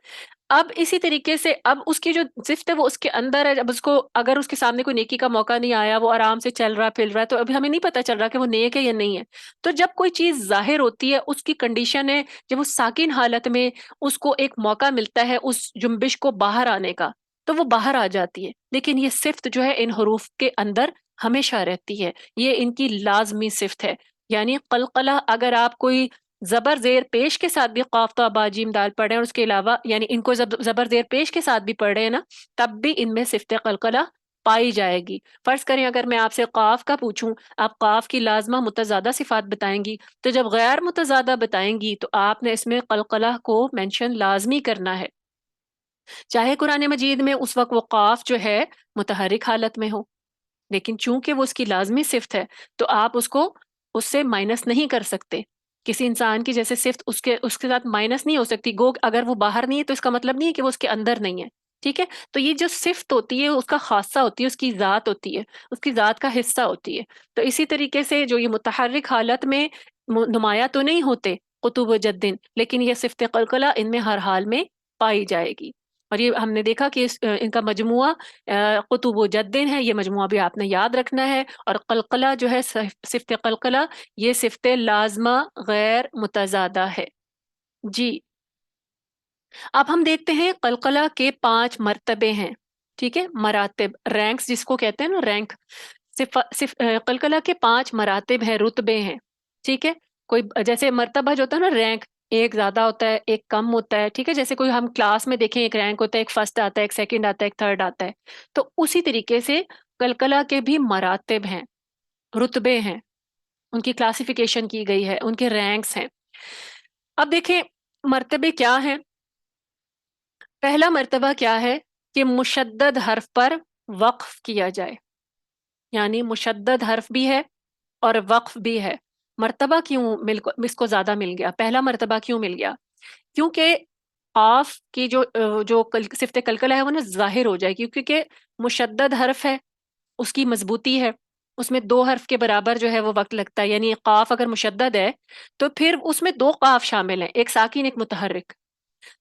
اب اسی طریقے سے اب اس کی جو صفت ہے وہ اس کے اندر ہے، جب اس کو اگر اس کے سامنے کوئی نیکی کا موقع نہیں آیا، وہ آرام سے چل رہا پھر رہا ہے، تو ابھی ہمیں نہیں پتا چل رہا کہ وہ نیک ہے یا نہیں ہے۔ تو جب کوئی چیز ظاہر ہوتی ہے، اس کی کنڈیشن ہے جب وہ ساکن حالت میں اس کو ایک موقع ملتا ہے اس جنبش کو باہر آنے کا، تو وہ باہر آ جاتی ہے، لیکن یہ صفت جو ہے ان حروف کے اندر ہمیشہ رہتی ہے، یہ ان کی لازمی صفت ہے۔ یعنی قلقلہ اگر آپ کوئی زبر زیر پیش کے ساتھ بھی قاف تا با جیم دال پڑھیں اور اس کے علاوہ یعنی ان کو زبر زیر پیش کے ساتھ بھی پڑھ رہے ہیں نا، تب بھی ان میں صفت قلقلہ پائی جائے گی۔ فرض کریں اگر میں آپ سے قاف کا پوچھوں، آپ قاف کی لازمہ متضادہ صفات بتائیں گی، تو جب غیر متضادہ بتائیں گی تو آپ نے اس میں قلقلہ کو مینشن لازمی کرنا ہے، چاہے قرآن مجید میں اس وقت وہ قاف جو ہے متحرک حالت میں ہو، لیکن چونکہ وہ اس کی لازمی صفت ہے تو آپ اس کو اس سے مائنس نہیں کر سکتے۔ کسی انسان کی جیسے صفت اس کے ساتھ مائنس نہیں ہو سکتی، گو اگر وہ باہر نہیں ہے تو اس کا مطلب نہیں ہے کہ وہ اس کے اندر نہیں ہے، ٹھیک ہے۔ تو یہ جو صفت ہوتی ہے اس کا خاصہ ہوتی ہے، اس کی ذات ہوتی ہے، اس کی ذات کا حصہ ہوتی ہے۔ تو اسی طریقے سے جو یہ متحرک حالت میں نمایاں تو نہیں ہوتے قطب و جدن، لیکن یہ صفت قلقلہ ان میں ہر حال میں پائی جائے گی۔ اور یہ ہم نے دیکھا کہ ان کا مجموعہ قطب و جدن ہے، یہ مجموعہ بھی آپ نے یاد رکھنا ہے۔ اور قلقلہ جو ہے صفت قلقلہ، یہ صفت لازمہ غیر متضادہ ہے۔ جی، اب ہم دیکھتے ہیں قلقلہ کے 5 مرتبے ہیں، ٹھیک ہے، مراتب، رینکس جس کو کہتے ہیں نا، رینک۔ قلقلہ کے 5 مراتب ہیں، رتبے ہیں، ٹھیک ہے۔ کوئی جیسے مرتبہ جو ہوتا ہے نا، رینک، ایک زیادہ ہوتا ہے ایک کم ہوتا ہے، ٹھیک ہے، جیسے کوئی ہم کلاس میں دیکھیں ایک رینک ہوتا ہے، ایک فرسٹ آتا ہے، ایک سیکنڈ آتا ہے، ایک تھرڈ آتا ہے، تو اسی طریقے سے قلقلہ کے بھی مراتب ہیں، رتبے ہیں، ان کی کلاسیفیکیشن کی گئی ہے، ان کے رینکس ہیں۔ اب دیکھیں مرتبے کیا ہیں۔ پہلا مرتبہ کیا ہے کہ مشدد حرف پر وقف کیا جائے، یعنی مشدد حرف بھی ہے اور وقف بھی ہے۔ مرتبہ کیوں اس کو زیادہ مل گیا، پہلا مرتبہ کیوں مل گیا؟ کیونکہ قاف کی جو صفت قلقلہ ہے وہ نا ظاہر ہو جائے گی، کیونکہ مشدد حرف ہے، اس کی مضبوطی ہے، اس میں 2 حرف کے برابر جو ہے وہ وقت لگتا ہے، یعنی قاف اگر مشدد ہے تو پھر اس میں 2 قاف شامل ہیں، ایک ساکن ایک متحرک۔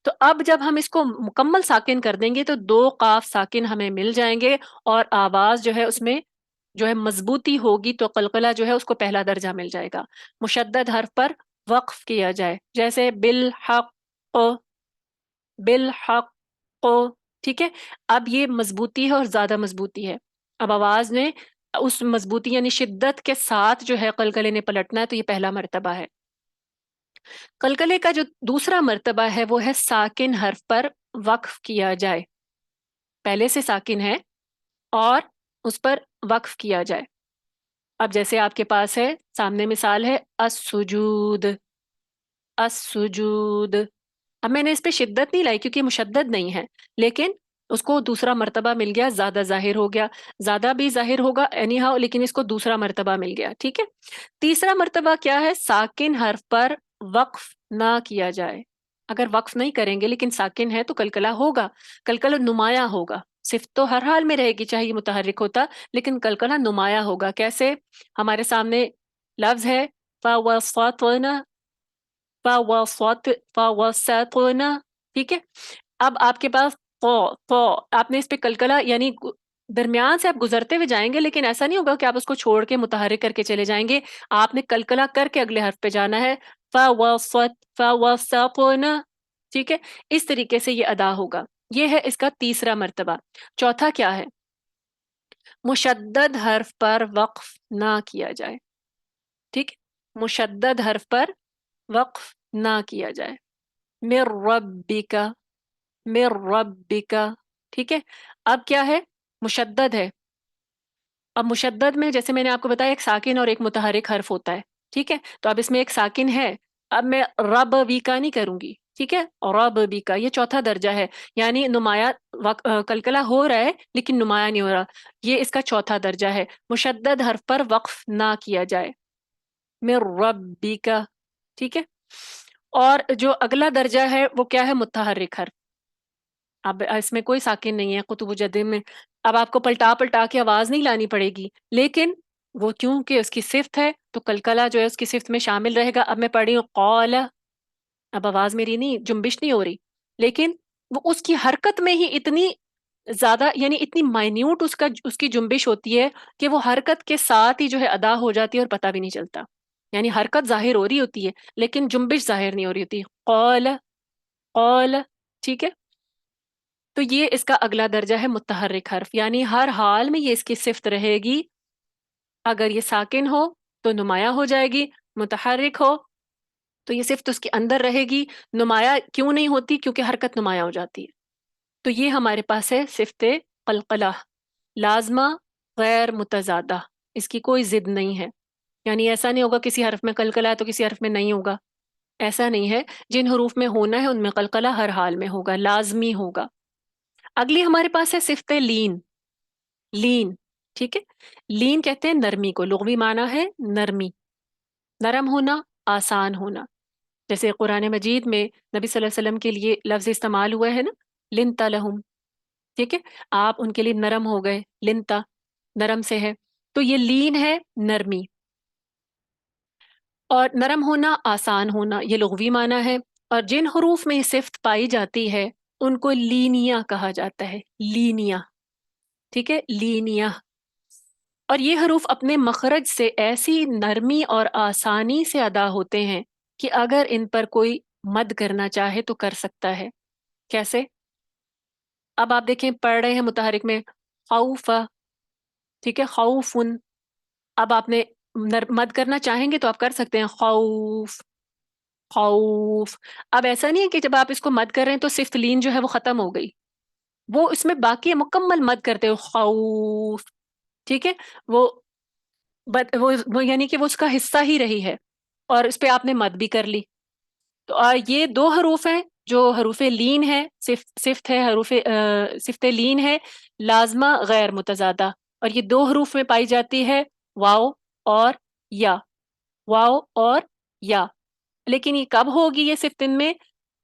تو اب جب ہم اس کو مکمل ساکن کر دیں گے تو 2 قاف ساکن ہمیں مل جائیں گے، اور آواز جو ہے اس میں جو ہے مضبوطی ہوگی، تو قلقلہ جو ہے اس کو پہلا درجہ مل جائے گا۔ مشدد حرف پر وقف کیا جائے، جیسے بالحق، بالحق، کو، ٹھیک ہے. اب یہ مضبوطی ہے اور زیادہ مضبوطی ہے. اب آواز نے اس مضبوطی یعنی شدت کے ساتھ جو ہے قلقلے نے پلٹنا ہے، تو یہ پہلا مرتبہ ہے. قلقلے کا جو دوسرا مرتبہ ہے وہ ہے ساکن حرف پر وقف کیا جائے. پہلے سے ساکن ہے اور اس پر وقف کیا جائے. اب جیسے آپ کے پاس ہے سامنے مثال ہے السجود، السجود. اب میں نے اس پہ شدت نہیں لائی کیونکہ یہ مشدد نہیں ہے، لیکن اس کو دوسرا مرتبہ مل گیا، زیادہ ظاہر ہو گیا. زیادہ بھی ظاہر ہوگا اینی ہاؤ، لیکن اس کو دوسرا مرتبہ مل گیا. ٹھیک ہے. تیسرا مرتبہ کیا ہے؟ ساکن حرف پر وقف نہ کیا جائے. اگر وقف نہیں کریں گے لیکن ساکن ہے تو کلکلا ہوگا، کلکلا نمایاں ہوگا. صفت تو ہر حال میں رہے گی چاہے یہ متحرک ہوتا، لیکن کلکلا نمایاں ہوگا. کیسے؟ ہمارے سامنے لفظ ہے فَوَسَطْنَ، فَوَسَطْنَ. ٹھیک ہے. اب آپ کے پاس تو آپ نے اس پہ کلکلا یعنی درمیان سے آپ گزرتے ہوئے جائیں گے، لیکن ایسا نہیں ہوگا کہ آپ اس کو چھوڑ کے متحرک کر کے چلے جائیں گے. آپ نے کلکلا کر کے اگلے حرف پہ جانا ہے. فَوَسَطْنَ. ٹھیک ہے. اس طریقے سے یہ ادا ہوگا. یہ ہے اس کا تیسرا مرتبہ. چوتھا کیا ہے؟ مشدد حرف پر وقف نہ کیا جائے. ٹھیک. مشدد حرف پر وقف نہ کیا جائے. من ربک، من ربک. ٹھیک ہے. اب کیا ہے؟ مشدد ہے. اب مشدد میں جیسے میں نے آپ کو بتایا ایک ساکن اور ایک متحرک حرف ہوتا ہے. ٹھیک ہے. تو اب اس میں ایک ساکن ہے. اب میں رب بی کا نہیں کروں گی. ٹھیک ہے. رب بی کا یہ چوتھا درجہ ہے، یعنی نمایاں کلکلا ہو رہا ہے لیکن نمایاں نہیں ہو رہا. یہ اس کا چوتھا درجہ ہے. مشدد حرف پر وقف نہ کیا جائے. من ربک. ٹھیک ہے. اور جو اگلا درجہ ہے وہ کیا ہے؟ متحرک حرف. اب اس میں کوئی ساکن نہیں ہے قطب جدم میں. اب آپ کو پلٹا پلٹا کے آواز نہیں لانی پڑے گی، لیکن وہ کیونکہ اس کی صفت ہے تو کلکلا جو ہے اس کی صفت میں شامل رہے گا. اب میں پڑھ رہی ہوں قال، اب آواز میری نہیں جنبش نہیں ہو رہی، لیکن وہ اس کی حرکت میں ہی اتنی زیادہ یعنی اتنی مائنیوٹ اس کی جنبش ہوتی ہے کہ وہ حرکت کے ساتھ ہی جو ہے ادا ہو جاتی ہے اور پتہ بھی نہیں چلتا. یعنی حرکت ظاہر ہو رہی ہوتی ہے لیکن جنبش ظاہر نہیں ہو رہی ہوتی. قال، قال. ٹھیک ہے. تو یہ اس کا اگلا درجہ ہے متحرک حرف، یعنی ہر حال میں یہ اس کی صفت رہے گی. اگر یہ ساکن ہو تو نمایاں ہو جائے گی، متحرک ہو تو یہ صفت اس کے اندر رہے گی. نمایاں کیوں نہیں ہوتی؟ کیونکہ حرکت نمایاں ہو جاتی ہے. تو یہ ہمارے پاس ہے صفت قلقلہ، لازمہ غیر متضادہ. اس کی کوئی ضد نہیں ہے، یعنی ایسا نہیں ہوگا کسی حرف میں قلقلہ ہے تو کسی حرف میں نہیں ہوگا. ایسا نہیں ہے. جن حروف میں ہونا ہے ان میں قلقلہ ہر حال میں ہوگا، لازمی ہوگا. اگلی ہمارے پاس ہے صفت لین. لین. ٹھیک ہے. لین کہتے ہیں نرمی کو، لغوی معنی ہے نرمی، نرم ہونا، آسان ہونا. جیسے قرآن مجید میں نبی صلی اللہ علیہ وسلم کے لیے لفظ استعمال ہوا ہے نا، لنتا لہم. ٹھیک ہے. آپ ان کے لیے نرم ہو گئے، لنتا نرم سے ہے. تو یہ لین ہے نرمی. اور نرم ہونا، آسان ہونا یہ لغوی معنی ہے. اور جن حروف میں یہ صفت پائی جاتی ہے ان کو لینیا کہا جاتا ہے. لینیا. ٹھیک ہے. لینیا. اور یہ حروف اپنے مخرج سے ایسی نرمی اور آسانی سے ادا ہوتے ہیں کہ اگر ان پر کوئی مد کرنا چاہے تو کر سکتا ہے. کیسے؟ اب آپ دیکھیں پڑھ رہے ہیں متحرک میں خوف. ٹھیک ہے. خوفن. اب آپ نے مد کرنا چاہیں گے تو آپ کر سکتے ہیں خوف، خوف. اب ایسا نہیں ہے کہ جب آپ اس کو مد کر رہے ہیں تو صرف لین جو ہے وہ ختم ہو گئی، وہ اس میں باقی ہے، مکمل مد کرتے ہو خوف. ٹھیک ہے. وہ یعنی کہ وہ اس کا حصہ ہی رہی ہے اور اس پہ آپ نے مد بھی کر لی. تو یہ دو حروف ہیں جو حروف لین ہے، صفت ہے حروف صفت لین ہے لازمہ غیر متضادہ. اور یہ دو حروف میں پائی جاتی ہے واو اور یا، واو اور یا. لیکن یہ کب ہوگی یہ صفت ان میں؟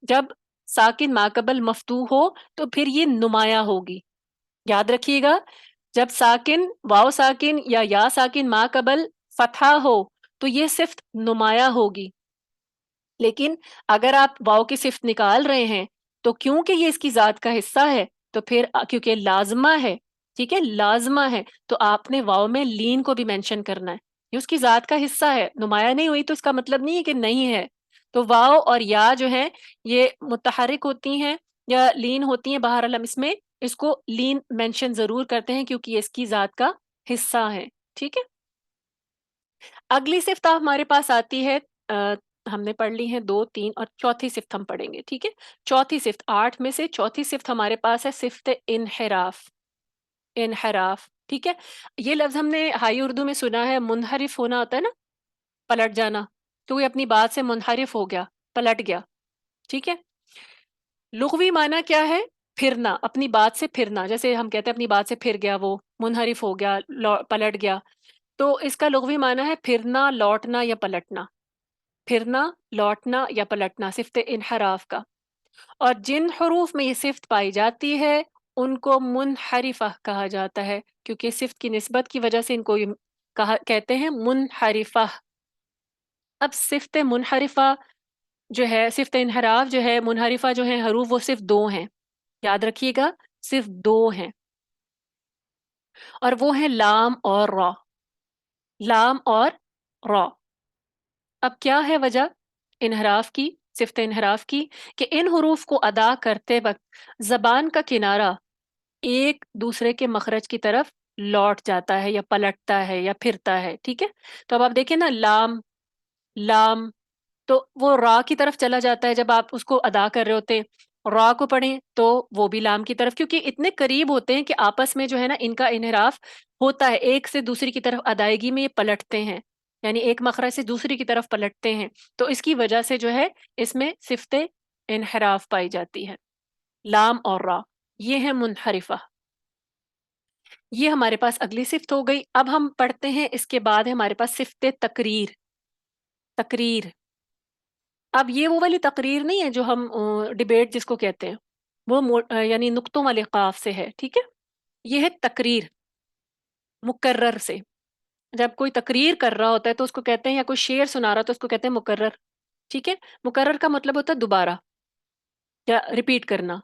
جب ساکن ماقبل مفتوح ہو تو پھر یہ نمایاں ہوگی. یاد رکھیے گا، جب ساکن واو ساکن یا ساکن ماقبل فتحہ ہو تو یہ صفت نمایاں ہوگی. لیکن اگر آپ واو کی صفت نکال رہے ہیں تو کیونکہ یہ اس کی ذات کا حصہ ہے تو پھر کیونکہ لازمہ ہے، ٹھیک ہے، لازمہ ہے، تو آپ نے واو میں لین کو بھی مینشن کرنا ہے. یہ اس کی ذات کا حصہ ہے، نمایاں نہیں ہوئی تو اس کا مطلب نہیں ہے کہ نہیں ہے. تو واو اور یا جو ہیں یہ متحرک ہوتی ہیں یا لین ہوتی ہیں، بہرحال ہم اس میں اس کو لین مینشن ضرور کرتے ہیں کیونکہ یہ اس کی ذات کا حصہ ہے. ٹھیک ہے. اگلی صفت ہمارے پاس آتی ہے، ہم نے پڑھ لی ہیں 2 3 اور چوتھی صفت ہم پڑھیں گے. ٹھیک ہے. چوتھی صفت 8 میں سے چوتھی صفت ہمارے پاس ہے صفت انحراف. انحراف. ٹھیک ہے. یہ لفظ ہم نے ہائی اردو میں سنا ہے، منحرف ہونا ہوتا ہے نا، پلٹ جانا. تو یہ اپنی بات سے منحرف ہو گیا، پلٹ گیا. ٹھیک ہے. لغوی معنی کیا ہے؟ پھرنا، اپنی بات سے پھرنا. جیسے ہم کہتے ہیں اپنی بات سے پھر گیا، وہ منحرف ہو گیا، پلٹ گیا. تو اس کا لغوی معنی ہے پھرنا، لوٹنا یا پلٹنا. پھرنا، لوٹنا یا پلٹنا، صفت انحراف کا. اور جن حروف میں یہ صفت پائی جاتی ہے ان کو منحرفہ کہا جاتا ہے، کیونکہ صفت کی نسبت کی وجہ سے ان کو کہتے ہیں منحرفہ. اب صفت منحرفہ جو ہے، صفت انحراف جو ہے، منحرفہ جو ہے حروف، وہ صرف 2 ہیں. یاد رکھیے گا، صرف 2 ہیں، اور وہ ہیں لام اور را. لام اور را. اب کیا ہے وجہ انحراف کی، صفت انحراف کی؟ کہ ان حروف کو ادا کرتے وقت زبان کا کنارہ ایک دوسرے کے مخرج کی طرف لوٹ جاتا ہے یا پلٹتا ہے یا پھرتا ہے. ٹھیک ہے. تو اب آپ دیکھیں نا، لام، لام، تو وہ را کی طرف چلا جاتا ہے جب آپ اس کو ادا کر رہے ہوتے ہیں. را کو پڑھیں تو وہ بھی لام کی طرف، کیونکہ اتنے قریب ہوتے ہیں کہ آپس میں جو ہے نا ان کا انحراف ہوتا ہے، ایک سے دوسری کی طرف ادائیگی میں یہ پلٹتے ہیں، یعنی ایک مخرج سے دوسری کی طرف پلٹتے ہیں. تو اس کی وجہ سے جو ہے اس میں صفت انحراف پائی جاتی ہے. لام اور را یہ ہے منحرفہ. یہ ہمارے پاس اگلی صفت ہو گئی. اب ہم پڑھتے ہیں اس کے بعد ہے ہمارے پاس صفت تقریر. تقریر. اب یہ وہ والی تقریر نہیں ہے جو ہم ڈیبیٹ جس کو کہتے ہیں، وہ یعنی نقطوں والے قاف سے ہے. ٹھیک ہے. یہ ہے تقریر مکرر سے. جب کوئی تقریر کر رہا ہوتا ہے تو اس کو کہتے ہیں، یا کوئی شعر سنا رہا تو اس کو کہتے ہیں مکرر. ٹھیک ہے. مکرر کا مطلب ہوتا ہے دوبارہ یا ریپیٹ کرنا.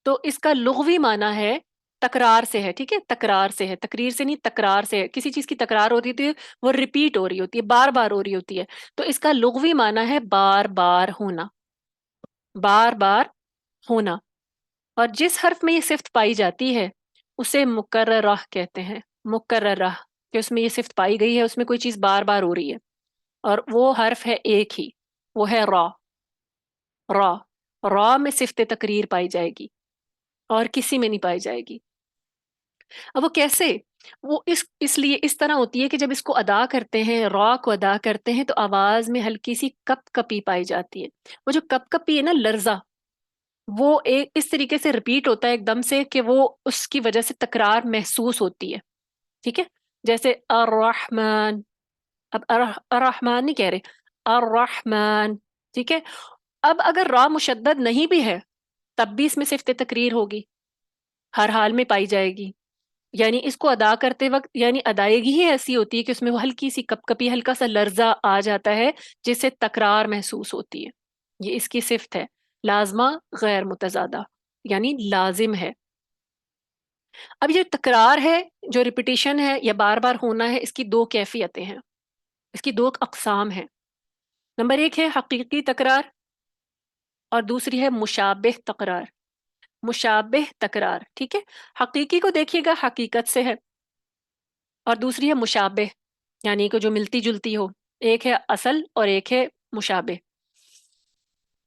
تو اس کا لغوی معنی ہے تکرار سے ہے. ٹھیک ہے. تکرار سے ہے، تقریر سے نہیں، تکرار سے ہے. کسی چیز کی تکرار ہوتی ہے وہ ریپیٹ ہو رہی ہوتی ہے، بار بار ہو رہی ہوتی ہے. تو اس کا لغوی معنی ہے بار بار ہونا. بار بار ہونا. اور جس حرف میں یہ صفت پائی جاتی ہے اسے مکررہ کہتے ہیں. مکررہ، کہ اس میں یہ صفت پائی گئی ہے، اس میں کوئی چیز بار بار ہو رہی ہے، اور وہ حرف ہے ایک ہی، وہ ہے را. را. را میں صفت تقریر پائی جائے گی اور کسی میں نہیں پائی جائے گی. اب وہ کیسے؟ وہ اس لیے اس طرح ہوتی ہے کہ جب اس کو ادا کرتے ہیں، را کو ادا کرتے ہیں، تو آواز میں ہلکی سی کپ کپی پائی جاتی ہے. وہ جو کپ کپی ہے نا، لرزہ، وہ ایک اس طریقے سے ریپیٹ ہوتا ہے ایک دم سے کہ وہ اس کی وجہ سے تکرار محسوس ہوتی ہے. ٹھیک ہے. جیسے الرحمن، اب الرحمن نہیں کہہ رہے، الرحمن. ٹھیک ہے. اب اگر را مشدد نہیں بھی ہے تب بھی اس میں صفت تقریر ہوگی، ہر حال میں پائی جائے گی. یعنی اس کو ادا کرتے وقت، یعنی ادائیگی ہی ایسی ہوتی ہے کہ اس میں وہ ہلکی سی کپ کپی، ہلکا سا لرزہ آ جاتا ہے جس سے تکرار محسوس ہوتی ہے. یہ اس کی صفت ہے، لازمہ غیر متضادہ، یعنی لازم ہے. اب یہ تکرار ہے، جو ریپیٹیشن ہے یا بار بار ہونا ہے، اس کی 2 کیفیتیں ہیں، اس کی 2 اقسام ہیں. نمبر 1 ہے حقیقی تکرار، اور دوسری ہے مشابہ تکرار. مشابہ تکرار. ٹھیک ہے. حقیقی کو دیکھیے گا حقیقت سے ہے، اور دوسری ہے مشابہ، یعنی کہ جو ملتی جلتی ہو. ایک ہے اصل اور ایک ہے مشابہ.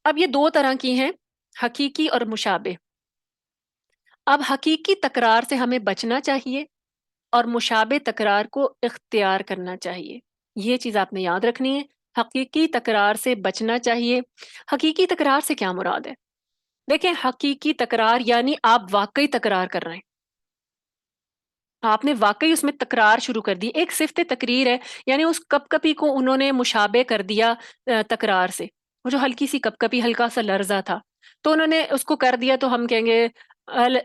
اب یہ 2 طرح کی ہیں، حقیقی اور مشابہ. اب حقیقی تکرار سے ہمیں بچنا چاہیے اور مشابہ تکرار کو اختیار کرنا چاہیے. یہ چیز آپ نے یاد رکھنی ہے. حقیقی تکرار سے بچنا چاہیے. حقیقی تکرار سے کیا مراد ہے؟ دیکھیں، حقیقی تکرار یعنی آپ واقعی تکرار کر رہے ہیں، آپ نے واقعی اس میں تکرار شروع کر دی. ایک صفت تقریر ہے، یعنی اس کپ کپی کو انہوں نے مشابہ کر دیا تکرار سے. وہ جو ہلکی سی کپ کپی، ہلکا سا لرزہ تھا، تو انہوں نے اس کو کر دیا، تو ہم کہیں گے علی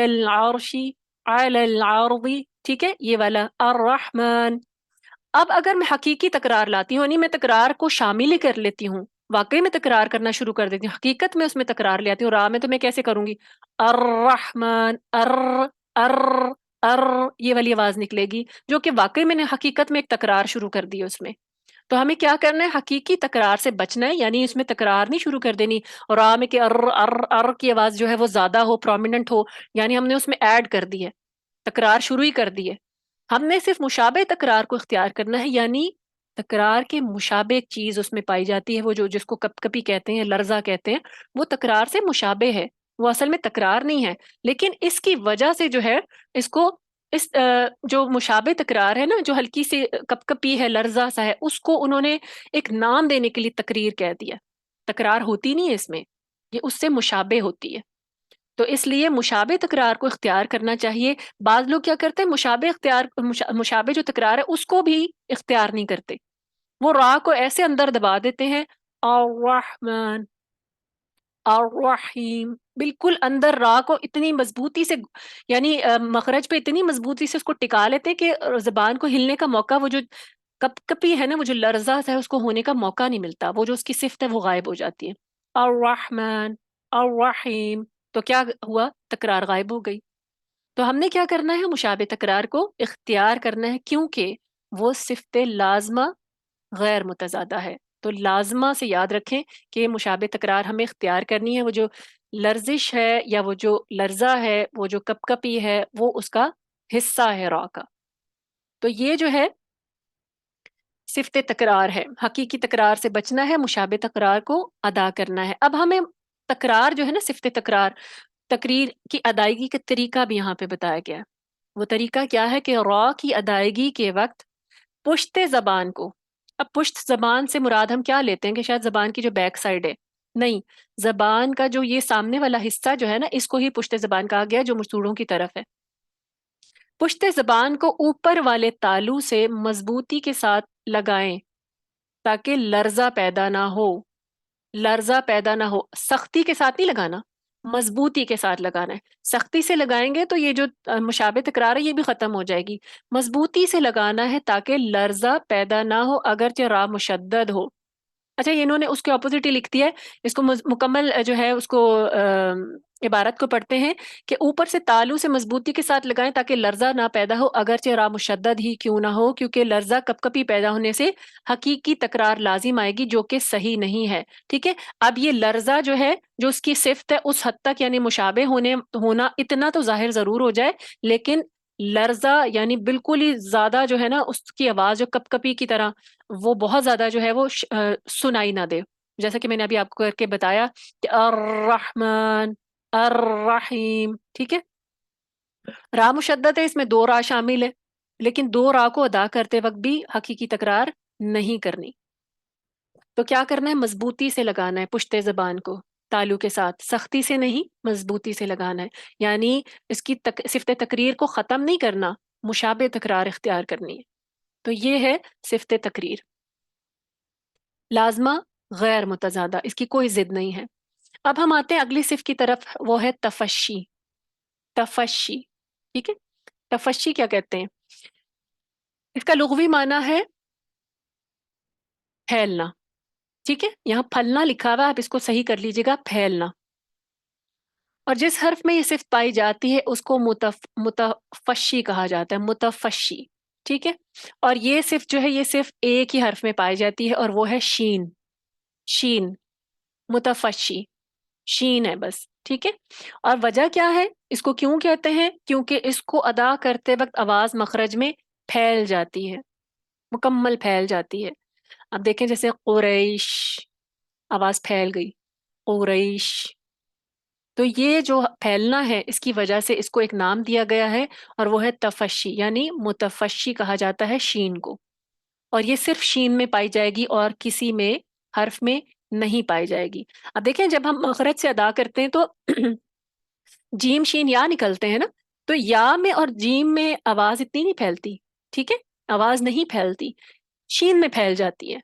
العرشی، علی العرضی. ٹھیک ہے. یہ والا الرحمن. اب اگر میں حقیقی تکرار لاتی ہوں، یعنی میں تکرار کو شامل ہی کر لیتی ہوں، واقعی میں تکرار کرنا شروع کر دیتی ہوں، حقیقت میں اس میں تکرار لے آتی ہوں، راہ میں تو میں کیسے کروں گی؟ الرحمن، ار ار، یہ والی آواز نکلے گی، جو کہ واقعی میں نے حقیقت میں ایک تکرار شروع کر دی اس میں. تو ہمیں کیا کرنا ہے؟ حقیقی تکرار سے بچنا ہے، یعنی اس میں تکرار نہیں شروع کر دینی اور آ میں کہ ار ار ار کی آواز جو ہے وہ زیادہ ہو، پرومیننٹ ہو، یعنی ہم نے اس میں ایڈ کر دی ہے، تکرار شروع ہی کر دی ہے۔ ہم نے صرف مشابہ تکرار کو اختیار کرنا ہے، یعنی تکرار کے مشابہ ایک چیز اس میں پائی جاتی ہے، وہ جو جس کو کپ کپی کہتے ہیں، لرزہ کہتے ہیں، وہ تکرار سے مشابہ ہے، وہ اصل میں تکرار نہیں ہے، لیکن اس کی وجہ سے جو ہے اس کو اس جو مشابہ تکرار ہے نا، جو ہلکی سی کپ کپی ہے، لرزہ سا ہے، اس کو انہوں نے ایک نام دینے کے لیے تقریر کہہ دیا۔ تکرار ہوتی نہیں ہے اس میں، یہ اس سے مشابہ ہوتی ہے، تو اس لیے مشابہ تکرار کو اختیار کرنا چاہیے۔ بعض لوگ کیا کرتے ہیں، مشابہ اختیار مشابہ جو تکرار ہے اس کو بھی اختیار نہیں کرتے، وہ را کو ایسے اندر دبا دیتے ہیں، الرحمن الرحیم، بالکل اندر را کو اتنی مضبوطی سے، یعنی مخرج پہ اتنی مضبوطی سے اس کو ٹکا لیتے ہیں کہ زبان کو ہلنے کا موقع، وہ جو کپ کپی ہے نا، وہ جو لرزہ ہے اس کو ہونے کا موقع نہیں ملتا، وہ جو اس کی صفت ہے وہ غائب ہو جاتی ہے۔ الرحمن الرحیم، تو کیا ہوا؟ تکرار غائب ہو گئی۔ تو ہم نے کیا کرنا ہے؟ مشابہ تکرار کو اختیار کرنا ہے، کیونکہ وہ صفت لازمہ غیر متضادہ ہے۔ تو لازمہ سے یاد رکھیں کہ مشابہ تکرار ہمیں اختیار کرنی ہے، وہ جو لرزش ہے یا وہ جو لرزہ ہے، وہ جو کپ کپی ہے، وہ اس کا حصہ ہے را کا۔ تو یہ جو ہے صفت تکرار ہے، حقیقی تکرار سے بچنا ہے، مشابہ تکرار کو ادا کرنا ہے۔ اب ہمیں تکرار جو ہے نا، صفت تکرار، تقریر کی ادائیگی کا طریقہ بھی یہاں پہ بتایا گیا ہے۔ وہ طریقہ کیا ہے کہ را کی ادائیگی کے وقت پشت زبان کو، اب پشت زبان سے مراد ہم کیا لیتے ہیں کہ شاید زبان کی جو بیک سائڈ ہے، نہیں، زبان کا جو یہ سامنے والا حصہ جو ہے نا، اس کو ہی پشت زبان کہا گیا، جو مسوڑوں کی طرف ہے۔ پشت زبان کو اوپر والے تالو سے مضبوطی کے ساتھ لگائیں تاکہ لرزہ پیدا نہ ہو، لرزہ پیدا نہ ہو، سختی کے ساتھ نہیں لگانا، مضبوطی کے ساتھ لگانا ہے۔ سختی سے لگائیں گے تو یہ جو مشابہ تکرار ہے یہ بھی ختم ہو جائے گی۔ مضبوطی سے لگانا ہے تاکہ لرزہ پیدا نہ ہو اگرچہ را مشدد ہو۔ اچھا، یہ انہوں نے اس کے اپوزٹ ہی لکھ دیا ہے، اس کو مکمل جو ہے اس کو عبارت کو پڑھتے ہیں کہ اوپر سے تالو سے مضبوطی کے ساتھ لگائیں تاکہ لرزہ نہ پیدا ہو اگرچہ را مشدد ہی کیوں نہ ہو، کیونکہ لرزہ کپ کپی پیدا ہونے سے حقیقی تکرار لازم آئے گی، جو کہ صحیح نہیں ہے۔ ٹھیک ہے، اب یہ لرزہ جو ہے، جو اس کی صفت ہے، اس حد تک یعنی مشابہ ہونا اتنا تو ظاہر ضرور ہو جائے، لیکن لرزہ یعنی بالکل ہی زیادہ جو ہے نا، اس کی آواز جو کپ کپی کی طرح، وہ بہت زیادہ جو ہے وہ سنائی نہ دے، جیسا کہ میں نے ابھی آپ کو کر کے بتایا کہ الرحمن الرحیم۔ ٹھیک ہے، را مشدد ہے، اس میں دو را شامل ہے، لیکن دو را کو ادا کرتے وقت بھی حقیقی تکرار نہیں کرنی۔ تو کیا کرنا ہے؟ مضبوطی سے لگانا ہے پشت زبان کو تالو کے ساتھ، سختی سے نہیں، مضبوطی سے لگانا ہے، یعنی اس کی صفت تقریر کو ختم نہیں کرنا، مشابہ تکرار اختیار کرنی ہے۔ تو یہ ہے صفت تقریر، لازمہ غیر متضادہ، اس کی کوئی ضد نہیں ہے۔ اب ہم آتے ہیں اگلی صفت کی طرف، وہ ہے تفشی۔ تفشی، ٹھیک ہے، تفشی کیا کہتے ہیں؟ اس کا لغوی معنی ہے پھیلنا۔ ٹھیک ہے، یہاں پھلنا لکھا ہوا ہے، آپ اس کو صحیح کر لیجیے گا، پھیلنا۔ اور جس حرف میں یہ صفت پائی جاتی ہے اس کو متفشی کہا جاتا ہے، متفشی۔ ٹھیک ہے، اور یہ صفت جو ہے یہ صرف ایک ہی حرف میں پائی جاتی ہے اور وہ ہے شین۔ شین، متفشی، شین ہے بس۔ ٹھیک ہے، اور وجہ کیا ہے؟ اس کو کیوں کہتے ہیں؟ کیونکہ اس کو ادا کرتے وقت آواز مخرج میں پھیل جاتی ہے، مکمل پھیل جاتی ہے۔ اب دیکھیں جیسے قریش، آواز پھیل گئی، قریش۔ تو یہ جو پھیلنا ہے اس کی وجہ سے اس کو ایک نام دیا گیا ہے، اور وہ ہے تفشی، یعنی متفشی کہا جاتا ہے شین کو، اور یہ صرف شین میں پائی جائے گی اور کسی میں حرف میں نہیں پائی جائے گی۔ اب دیکھیں جب ہم مخرج سے ادا کرتے ہیں تو جیم شین یا نکلتے ہیں نا، تو یا میں اور جیم میں آواز اتنی نہیں پھیلتی، ٹھیک ہے، آواز نہیں پھیلتی، شین میں پھیل جاتی ہے،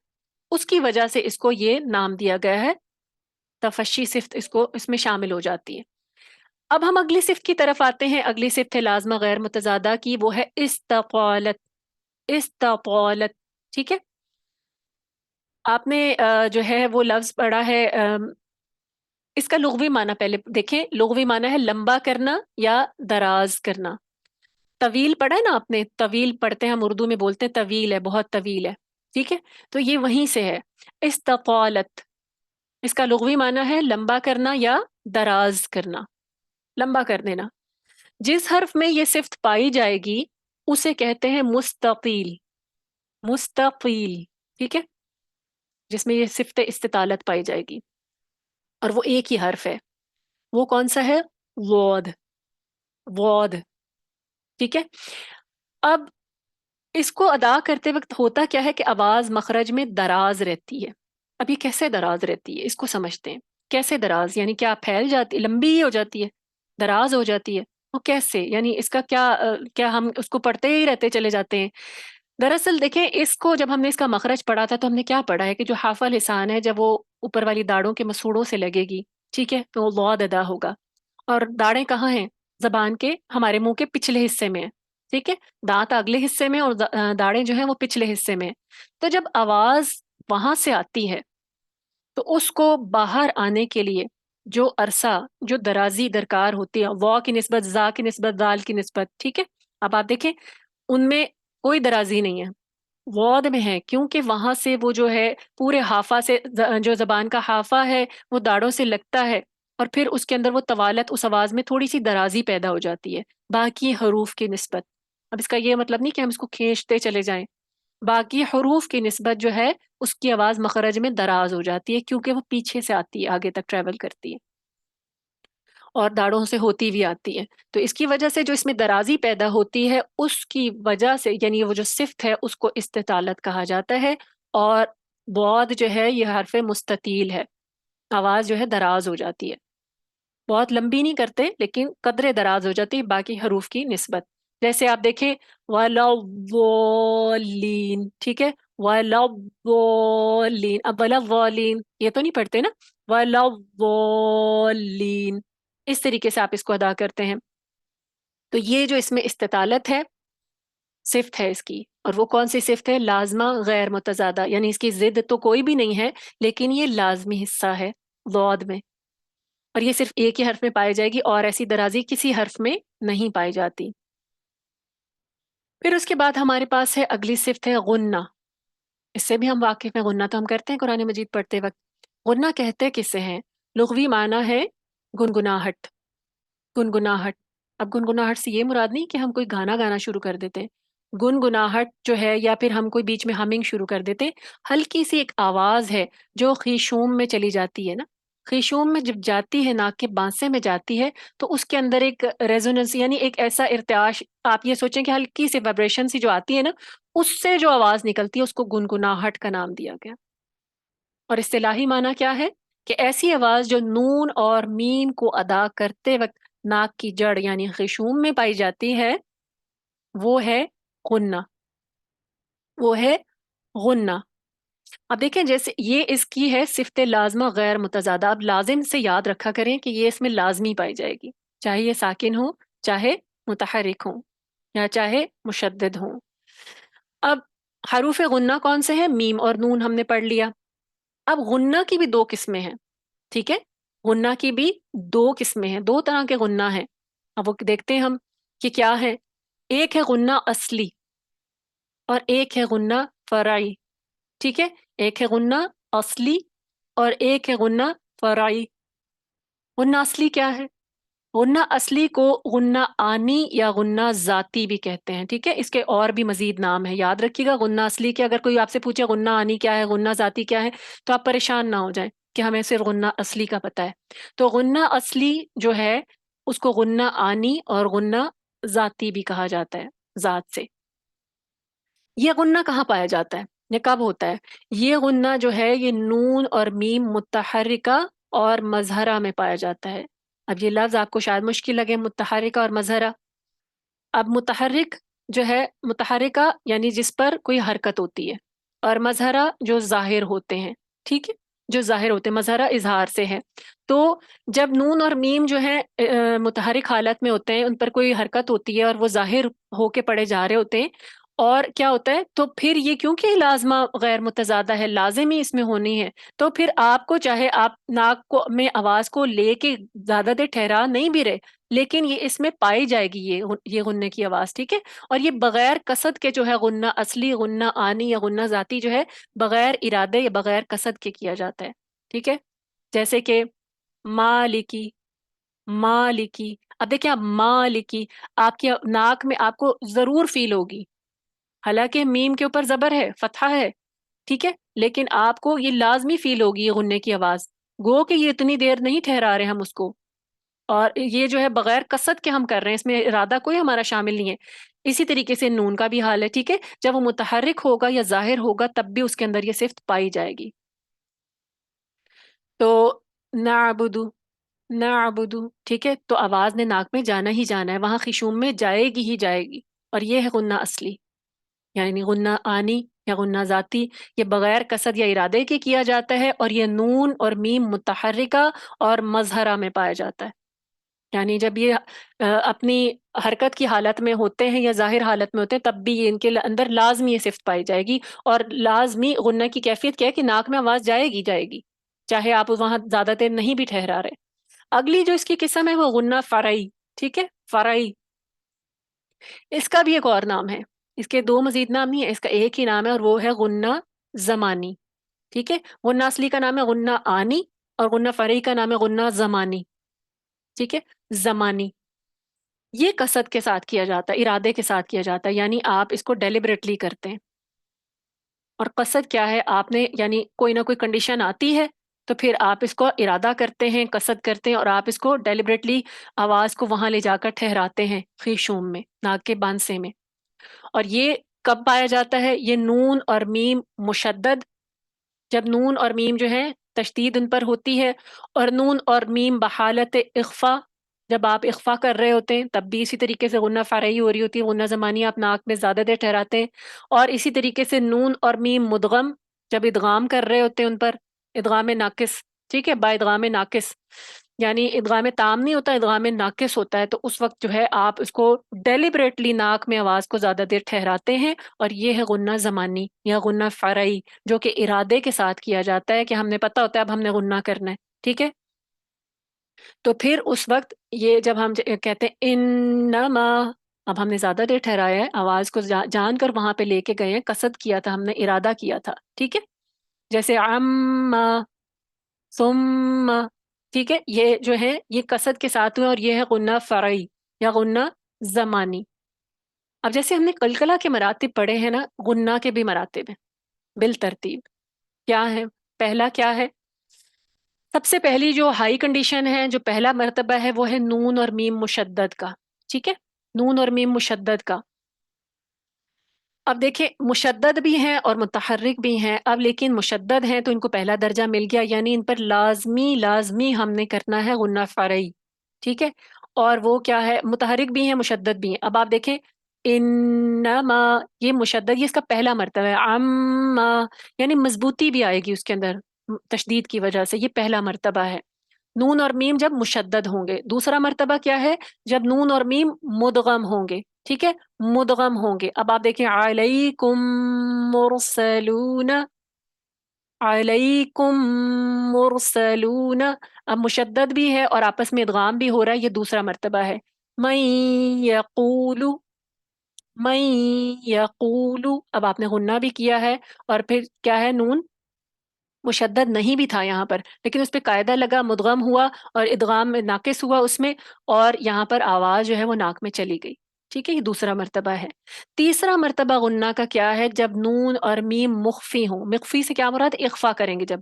اس کی وجہ سے اس کو یہ نام دیا گیا ہے، تفشی صفت اس میں شامل ہو جاتی ہے۔ اب ہم اگلی صفت کی طرف آتے ہیں، اگلی صفت ہے لازمہ غیر متضادہ کی، وہ ہے استقالت۔ استقالت، ٹھیک ہے، آپ نے جو ہے وہ لفظ پڑھا ہے، اس کا لغوی معنی پہلے دیکھیں، لغوی معنی ہے لمبا کرنا یا دراز کرنا۔ طویل پڑھا ہے نا آپ نے، طویل پڑھتے ہیں ہم اردو میں، بولتے ہیں طویل ہے، بہت طویل ہے۔ ٹھیک ہے، تو یہ وہیں سے ہے. استطالت، اس کا لغوی معنی ہے لمبا کرنا یا دراز کرنا، لمبا کر دینا. جس حرف میں یہ صفت پائی جائے گی اسے کہتے ہیں مستطیل. مستطیل، ٹھیک ہے، جس میں یہ صفت استطالت پائی جائے گی اور وہ ایک ہی حرف ہے. وہ کون سا ہے؟ وود. وود، ٹھیک ہے. اب اس کو ادا کرتے وقت ہوتا کیا ہے کہ آواز مخرج میں دراز رہتی ہے. اب یہ کیسے دراز رہتی ہے اس کو سمجھتے ہیں. کیسے دراز؟ یعنی کیا پھیل جاتی، لمبی ہی ہو جاتی ہے، دراز ہو جاتی ہے؟ وہ کیسے؟ یعنی اس کا کیا ہم اس کو پڑھتے ہی رہتے چلے جاتے ہیں؟ دراصل دیکھیں، اس کو جب ہم نے اس کا مخرج پڑھا تھا تو ہم نے کیا پڑھا ہے کہ جو حافہ لسان ہے جب وہ اوپر والی داڑوں کے مسوڑوں سے لگے گی، ٹھیک ہے، تو وہ ضاد ادا ہوگا. اور داڑیں کہاں ہیں؟ زبان کے، ہمارے منہ کے پچھلے حصے میں، ٹھیک ہے. دانت اگلے حصے میں اور داڑیں جو ہیں وہ پچھلے حصے میں. تو جب آواز وہاں سے آتی ہے تو اس کو باہر آنے کے لیے جو عرصہ، جو درازی درکار ہوتی ہے، وا کی نسبت زا کی نسبت دال کی نسبت، ٹھیک ہے. اب آپ دیکھیں ان میں کوئی درازی نہیں ہے، وعد میں ہے، کیونکہ وہاں سے وہ جو ہے پورے حافہ سے، جو زبان کا حافہ ہے وہ داڑوں سے لگتا ہے اور پھر اس کے اندر وہ طوالت، اس آواز میں تھوڑی سی درازی پیدا ہو جاتی ہے باقی حروف کی نسبت. اب اس کا یہ مطلب نہیں کہ ہم اس کو کھینچتے چلے جائیں، باقی حروف کی نسبت جو ہے اس کی آواز مخرج میں دراز ہو جاتی ہے کیونکہ وہ پیچھے سے آتی ہے، آگے تک ٹریول کرتی ہے اور داڑھوں سے ہوتی بھی آتی ہے. تو اس کی وجہ سے جو اس میں درازی پیدا ہوتی ہے اس کی وجہ سے، یعنی وہ جو صفت ہے اس کو استطالت کہا جاتا ہے. اور بعد جو ہے یہ حرف مستطیل ہے، آواز جو ہے دراز ہو جاتی ہے، بہت لمبی نہیں کرتے لیکن قدرے دراز ہو جاتی ہے باقی حروف کی نسبت. جیسے آپ دیکھیں وَلَوَّالِّينَ، ٹھیک ہے، وَلَوَّالِّينَ. اب وَلَوَّالِّينَ یہ تو نہیں پڑھتے نا، وَلَوَّالِّينَ، اس طریقے سے آپ اس کو ادا کرتے ہیں. تو یہ جو اس میں استطالت ہے صفت ہے اس کی، اور وہ کون سی صفت ہے؟ لازمہ غیر متضادہ، یعنی اس کی ضد تو کوئی بھی نہیں ہے لیکن یہ لازمی حصہ ہے ضاد میں، اور یہ صرف ایک ہی حرف میں پائی جائے گی اور ایسی درازی کسی حرف میں نہیں پائی جاتی. پھر اس کے بعد ہمارے پاس ہے اگلی صفت ہے غنہ. اس سے بھی ہم واقف ہیں، غنہ تو ہم کرتے ہیں قرآن مجید پڑھتے وقت. غنہ کہتے کسے ہیں؟ لغوی معنی ہے گنگناہٹ. گنگناہٹ. اب گنگناہٹ سے یہ مراد نہیں کہ ہم کوئی گانا گانا شروع کر دیتے ہیں. گنگناہٹ جو ہے، یا پھر ہم کوئی بیچ میں ہمنگ شروع کر دیتے، ہلکی سی ایک آواز ہے جو خیشوم میں چلی جاتی ہے نا. خیشوم میں جب جاتی ہے، ناک کے بانسے میں جاتی ہے، تو اس کے اندر ایک ریزوننس، یعنی ایک ایسا ارتعاش، آپ یہ سوچیں کہ ہلکی سی وائبریشن سی جو آتی ہے نا، اس سے جو آواز نکلتی ہے اس کو گنگناہٹ کا نام دیا گیا. اور اصطلاحی معنی کیا ہے؟ کہ ایسی آواز جو نون اور میم کو ادا کرتے وقت ناک کی جڑ یعنی خیشوم میں پائی جاتی ہے، وہ ہے غنہ. وہ ہے غنہ. اب دیکھیں جیسے یہ اس کی ہے صفت لازمہ غیر متضادہ. اب لازم سے یاد رکھا کریں کہ یہ اس میں لازمی پائی جائے گی، چاہے یہ ساکن ہو، چاہے متحرک ہوں، یا چاہے مشدد ہوں. اب حروف غنہ کون سے ہیں؟ میم اور نون ہم نے پڑھ لیا. اب غنہ کی بھی دو قسمیں ہیں، ٹھیک ہے، غنہ کی بھی دو قسمیں ہیں، دو طرح کے غنہ ہیں. اب وہ دیکھتے ہیں ہم کہ کیا ہے. ایک ہے غنہ اصلی اور ایک ہے غنہ فرعی، ٹھیک ہے. ایک ہے غنہ اصلی اور ایک ہے غنہ فرعی. غنہ اصلی کیا ہے؟ غنہ اصلی کو غنہ آنی یا غنہ ذاتی بھی کہتے ہیں، ٹھیک ہے. اس کے اور بھی مزید نام ہے، یاد رکھیے گا. غنہ اصلی کے اگر کوئی آپ سے پوچھے غنہ آنی کیا ہے، غنہ ذاتی کیا ہے، تو آپ پریشان نہ ہو جائیں کہ ہمیں صرف غنہ اصلی کا پتہ ہے. تو غنہ اصلی جو ہے اس کو غنہ آنی اور غنہ ذاتی بھی کہا جاتا ہے، ذات سے. یہ غنہ کہاں پایا جاتا ہے؟ یہ کب ہوتا ہے؟ یہ غنہ جو ہے یہ نون اور میم متحرکہ اور مظہرہ میں پایا جاتا ہے. اب یہ لفظ آپ کو شاید مشکل لگے، متحرکہ اور مظہرہ. اب متحرک جو ہے، متحرکہ یعنی جس پر کوئی حرکت ہوتی ہے، اور مظہرہ جو ظاہر ہوتے ہیں، ٹھیک ہے، جو ظاہر ہوتے ہیں، مظہرہ اظہار سے ہے. تو جب نون اور میم جو ہے متحرک حالت میں ہوتے ہیں، ان پر کوئی حرکت ہوتی ہے اور وہ ظاہر ہو کے پڑھے جا رہے ہوتے ہیں، اور کیا ہوتا ہے، تو پھر یہ کیونکہ لازمہ غیر متضادہ ہے، لازمی اس میں ہونی ہے، تو پھر آپ کو چاہے آپ ناک کو میں آواز کو لے کے زیادہ دیر ٹھہرا نہیں بھی رہے، لیکن یہ اس میں پائی جائے گی یہ غنے کی آواز، ٹھیک ہے. اور یہ بغیر قصد کے جو ہے غنہ اصلی، غنہ آنی یا غنہ ذاتی جو ہے بغیر ارادے یا بغیر قصد کے کیا جاتا ہے، ٹھیک ہے. جیسے کہ مالکی، مالکی. اب دیکھیں آپ مالکی، آپ کی ناک میں آپ کو ضرور فیل ہوگی، حالانکہ میم کے اوپر زبر ہے، فتحہ ہے، ٹھیک ہے، لیکن آپ کو یہ لازمی فیل ہوگی یہ غنے کی آواز، گو کہ یہ اتنی دیر نہیں ٹھہرا رہے ہم اس کو، اور یہ جو ہے بغیر قصد کے ہم کر رہے ہیں، اس میں ارادہ کوئی ہمارا شامل نہیں ہے. اسی طریقے سے نون کا بھی حال ہے، ٹھیک ہے، جب وہ متحرک ہوگا یا ظاہر ہوگا تب بھی اس کے اندر یہ صفت پائی جائے گی. تو نعبدو، نعبدو، ٹھیک ہے، تو آواز نے ناک میں جانا ہی جانا ہے، وہاں خشوم میں جائے گی ہی جائے گی، اور یہ ہے غنہ اصلی، یعنی غنہ آنی یا غنہ ذاتی. یہ بغیر قصد یا ارادے کے کیا جاتا ہے، اور یہ نون اور میم متحرکہ اور مظہرہ میں پایا جاتا ہے. یعنی جب یہ اپنی حرکت کی حالت میں ہوتے ہیں یا ظاہر حالت میں ہوتے ہیں تب بھی یہ ان کے اندر لازمی یہ صفت پائی جائے گی. اور لازمی غنہ کی کیفیت کیا ہے کہ ناک میں آواز جائے گی جائے گی، چاہے آپ وہاں زیادہ دیر نہیں بھی ٹھہرا رہے. اگلی جو اس کی قسم ہے وہ غنہ فرعی، ٹھیک ہے، فرعی. اس کا بھی ایک اور نام ہے، اس کے دو مزید نام نہیں ہے، اس کا ایک ہی نام ہے، اور وہ ہے غنہ زمانی، ٹھیک ہے. غنہ اصلی کا نام ہے غنہ آنی، اور غنہ فرعی کا نام ہے غنہ زمانی، ٹھیک ہے، زمانی. یہ قصد کے ساتھ کیا جاتا ہے، ارادے کے ساتھ کیا جاتا ہے، یعنی آپ اس کو ڈیلیبریٹلی کرتے ہیں. اور قصد کیا ہے، آپ نے یعنی کوئی نہ کوئی کنڈیشن آتی ہے تو پھر آپ اس کو ارادہ کرتے ہیں، قصد کرتے ہیں، اور آپ اس کو ڈیلیبریٹلی آواز کو وہاں لے جا کر ٹھہراتے ہیں خیشوم میں، ناک کے بانسے میں. اور یہ کب پایا جاتا ہے؟ یہ نون اور میم مشدد، جب نون اور میم جو ہے تشدید ان پر ہوتی ہے، اور نون اور میم بحالت اخفا، جب آپ اخفا کر رہے ہوتے ہیں تب بھی اسی طریقے سے غنہ فرعی ہو رہی ہوتی ہے، غنہ زمانی آپ ناک میں زیادہ دیر ٹھہراتے ہیں. اور اسی طریقے سے نون اور میم مدغم، جب ادغام کر رہے ہوتے ہیں ان پر، ادغام ناقص، ٹھیک ہے، با ادغام ناقص، یعنی ادغام تام نہیں ہوتا، ادغام ناقص ہوتا ہے، تو اس وقت جو ہے آپ اس کو ڈیلیبریٹلی ناک میں آواز کو زیادہ دیر ٹھہراتے ہیں، اور یہ ہے غنہ زمانی یا غنہ فرعی، جو کہ ارادے کے ساتھ کیا جاتا ہے کہ ہم نے پتہ ہوتا ہے اب ہم نے غنہ کرنا ہے، ٹھیک ہے. تو پھر اس وقت یہ جب ہم کہتے ہیں انما، اب ہم نے زیادہ دیر ٹھہرایا ہے، آواز کو جان کر وہاں پہ لے کے گئے ہیں، قصد کیا تھا ہم نے، ارادہ کیا تھا، ٹھیک ہے. جیسے عما، ثم، ٹھیک ہے، یہ جو ہے یہ قصد کے ساتھ ہوئے، اور یہ ہے غنہ فرعی یا غنہ زمانی. اب جیسے ہم نے قلقلہ کے مراتب پڑھے ہیں نا، غنہ کے بھی مراتب ہیں بالترتیب. کیا ہے؟ پہلا کیا ہے؟ سب سے پہلی جو ہائی کنڈیشن ہے، جو پہلا مرتبہ ہے، وہ ہے نون اور میم مشدد کا، ٹھیک ہے، نون اور میم مشدد کا. اب دیکھیں مشدد بھی ہیں اور متحرک بھی ہیں، اب لیکن مشدد ہیں تو ان کو پہلا درجہ مل گیا، یعنی ان پر لازمی لازمی ہم نے کرنا ہے غنہ فرعی، ٹھیک ہے. اور وہ کیا ہے؟ متحرک بھی ہیں مشدد بھی ہیں. اب آپ دیکھیں انما، یہ مشدد، یہ اس کا پہلا مرتبہ ہے. عما، یعنی مضبوطی بھی آئے گی اس کے اندر تشدید کی وجہ سے، یہ پہلا مرتبہ ہے. نون اور میم جب مشدد ہوں گے. دوسرا مرتبہ کیا ہے؟ جب نون اور میم مدغم ہوں گے، ٹھیک ہے، مدغم ہوں گے. اب آپ دیکھیں علیکم مرسلون، علیکم مرسلون، اب مشدد بھی ہے اور آپس میں ادغام بھی ہو رہا ہے، یہ دوسرا مرتبہ ہے. من یقول، من یقول، اب آپ نے غنہ بھی کیا ہے، اور پھر کیا ہے؟ نون مشدد نہیں بھی تھا یہاں پر، لیکن اس پہ قاعدہ لگا، مدغم ہوا اور ادغام میں ناقص ہوا اس میں، اور یہاں پر آواز جو ہے وہ ناک میں چلی گئی، ٹھیک ہے، یہ دوسرا مرتبہ ہے. تیسرا مرتبہ غنہ کا کیا ہے؟ جب نون اور میم مخفی ہوں. مخفی سے کیا مراد؟ اخفا کریں گے، جب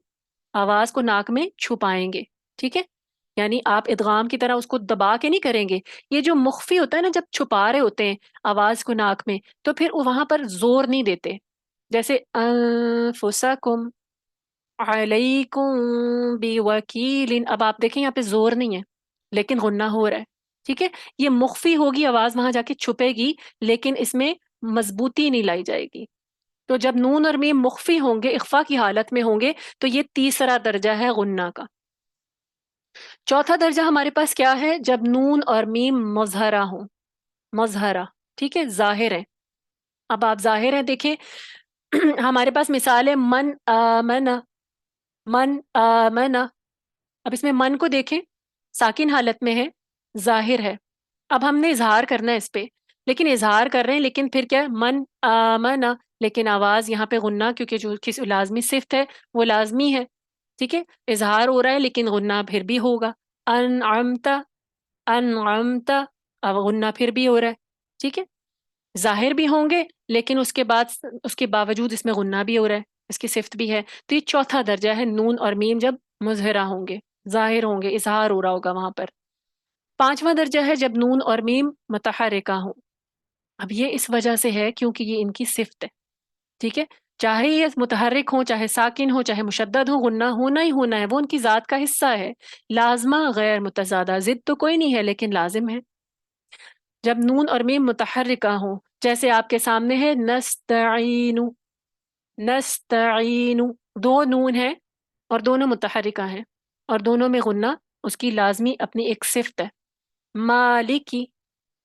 آواز کو ناک میں چھپائیں گے، ٹھیک ہے، یعنی آپ ادغام کی طرح اس کو دبا کے نہیں کریں گے. یہ جو مخفی ہوتا ہے نا، جب چھپا رہے ہوتے ہیں آواز کو ناک میں، تو پھر وہاں پر زور نہیں دیتے. جیسے انفسکم علیکم بوکیل، اب آپ دیکھیں یہاں پہ زور نہیں ہے لیکن غنہ ہو رہا ہے، ٹھیک ہے. یہ مخفی ہوگی آواز، وہاں جا کے چھپے گی، لیکن اس میں مضبوطی نہیں لائی جائے گی. تو جب نون اور میم مخفی ہوں گے، اخفا کی حالت میں ہوں گے، تو یہ تیسرا درجہ ہے غنہ کا. چوتھا درجہ ہمارے پاس کیا ہے؟ جب نون اور میم مظہرہ ہوں، مظہرہ، ٹھیک ہے، ظاہر ہے. اب آپ ظاہر ہے دیکھیں ہمارے پاس مثال ہے من آمن، من آمن، اب اس میں من کو دیکھیں ساکن حالت میں ہے، ظاہر ہے، اب ہم نے اظہار کرنا ہے اس پہ، لیکن اظہار کر رہے ہیں لیکن پھر کیا ہے؟ من آمن، لیکن آواز یہاں پہ غنہ کیونکہ جو کسی لازمی صفت ہے وہ لازمی ہے، ٹھیک ہے، اظہار ہو رہا ہے لیکن غنہ پھر بھی ہوگا، انعمت، انعمت، اب غنہ پھر بھی ہو رہا ہے، ٹھیک ہے، ظاہر بھی ہوں گے لیکن اس کے بعد اس کے باوجود اس میں غنہ بھی ہو رہا ہے، اس کی صفت بھی ہے، تو یہ چوتھا درجہ ہے نون اور میم جب مظہرہ ہوں گے، ظاہر ہوں گے، اظہار ہو رہا ہوگا وہاں پر۔ پانچواں درجہ ہے جب نون اور میم متحرکہ ہوں، اب یہ اس وجہ سے ہے کیونکہ یہ ان کی صفت ہے، ٹھیک ہے، چاہے یہ متحرک ہوں، چاہے ساکن ہو، چاہے مشدد ہو، غنہ ہونا ہی ہونا ہے، وہ ان کی ذات کا حصہ ہے، لازمہ غیر متضادہ، ضد تو کوئی نہیں ہے لیکن لازم ہے۔ جب نون اور میم متحرکہ ہوں، جیسے آپ کے سامنے ہے نستعین، نستعین، دو نون ہیں اور دونوں متحرکہ ہیں اور دونوں میں غنہ اس کی لازمی اپنی ایک صفت ہے، مالکی،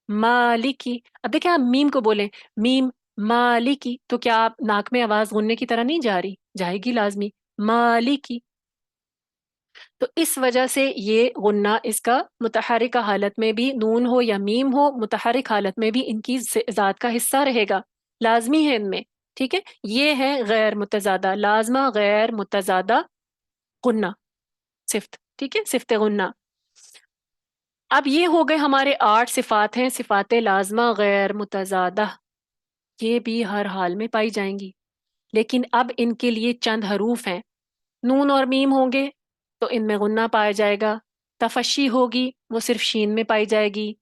مالکی، اب دیکھیں آپ میم کو بولیں میم مالکی تو کیا آپ ناک میں آواز غننے کی طرح نہیں جا رہی؟ جائے گی لازمی، مالکی، تو اس وجہ سے یہ غنہ اس کا متحرکہ حالت میں بھی نون ہو یا میم ہو، متحرک حالت میں بھی ان کی ذات کا حصہ رہے گا، لازمی ہے ان میں، ٹھیک ہے، یہ ہے غیر متضادہ، لازمہ غیر متضادہ غنہ صفت، ٹھیک ہے، صفت غنہ۔ اب یہ ہو گئے ہمارے 8 صفات ہیں، صفات لازمہ غیر متضادہ، یہ بھی ہر حال میں پائی جائیں گی، لیکن اب ان کے لیے چند حروف ہیں، نون اور میم ہوں گے تو ان میں غنہ پایا جائے گا، تفشی ہوگی وہ صرف شین میں پائی جائے گی،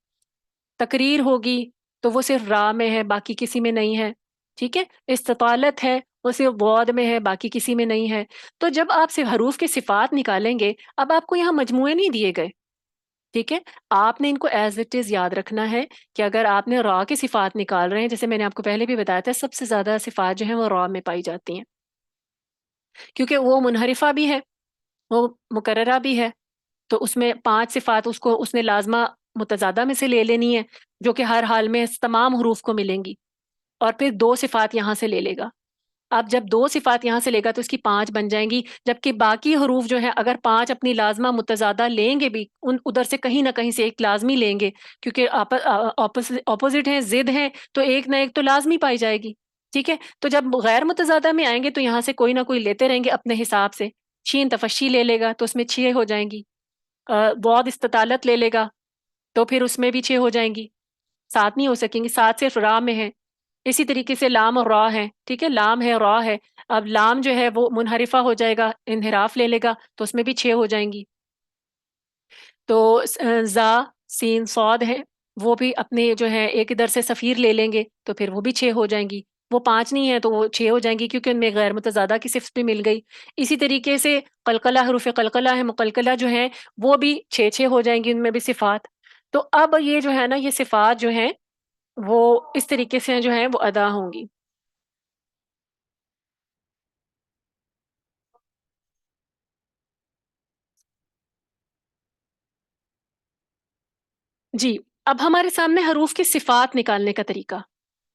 تقریر ہوگی تو وہ صرف را میں ہے باقی کسی میں نہیں ہے، ٹھیک ہے، استطالت ہے وہ صرف بعد میں ہے باقی کسی میں نہیں ہے۔ تو جب آپ صرف حروف کی صفات نکالیں گے، اب آپ کو یہاں مجموعے نہیں دیے گئے، ٹھیک ہے، آپ نے ان کو ایز اٹ از یاد رکھنا ہے کہ اگر آپ نے را کی صفات نکال رہے ہیں، جیسے میں نے آپ کو پہلے بھی بتایا تھا سب سے زیادہ صفات جو ہیں وہ را میں پائی جاتی ہیں، کیونکہ وہ منحرفہ بھی ہے، وہ مکررہ بھی ہے، تو اس میں 5 صفات اس کو اس نے لازمہ متضادہ میں سے لے لینی ہے جو کہ ہر حال میں تمام حروف کو ملیں گی، اور پھر 2 صفات یہاں سے لے لے گا، اب جب 2 صفات یہاں سے لے گا تو اس کی 5 بن جائیں گی، جبکہ باقی حروف جو ہے اگر 5 اپنی لازمہ متضادہ لیں گے بھی، ان ادھر سے کہیں نہ کہیں سے ایک لازمی لیں گے، کیونکہ اپوزٹ ہیں، ضد ہیں، تو ایک نہ ایک تو لازمی پائی جائے گی، ٹھیک ہے، تو جب غیر متضادہ میں آئیں گے تو یہاں سے کوئی نہ کوئی لیتے رہیں گے اپنے حساب سے، شین تفشی لے لے گا تو اس میں 6 ہو جائیں گی، بعد استطالت لے لے گا تو پھر اس میں بھی 6 ہو جائیں گی، 7 نہیں ہو سکیں گی، 7 صرف را میں ہے، اسی طریقے سے لام اور را ہے، ٹھیک ہے، لام ہے را ہے، اب لام جو ہے وہ منحرفہ ہو جائے گا، انحراف لے لے گا تو اس میں بھی 6 ہو جائیں گی، تو زا، سین، صاد ہے وہ بھی اپنے جو ہے ایک ادھر سے صفیر لے لیں گے تو پھر وہ بھی 6 ہو جائیں گی، وہ 5 نہیں ہے تو وہ 6 ہو جائیں گی کیونکہ ان میں غیر متضادہ کی صفت بھی مل گئی، اسی طریقے سے قلقلہ، حروف قلقلہ ہے، مقلقلہ جو ہیں وہ بھی 6 ہو جائیں گی، ان میں بھی صفات، تو اب یہ جو ہے نا یہ صفات جو ہیں وہ اس طریقے سے جو ہیں وہ ادا ہوں گی۔ جی، اب ہمارے سامنے حروف کی صفات نکالنے کا طریقہ،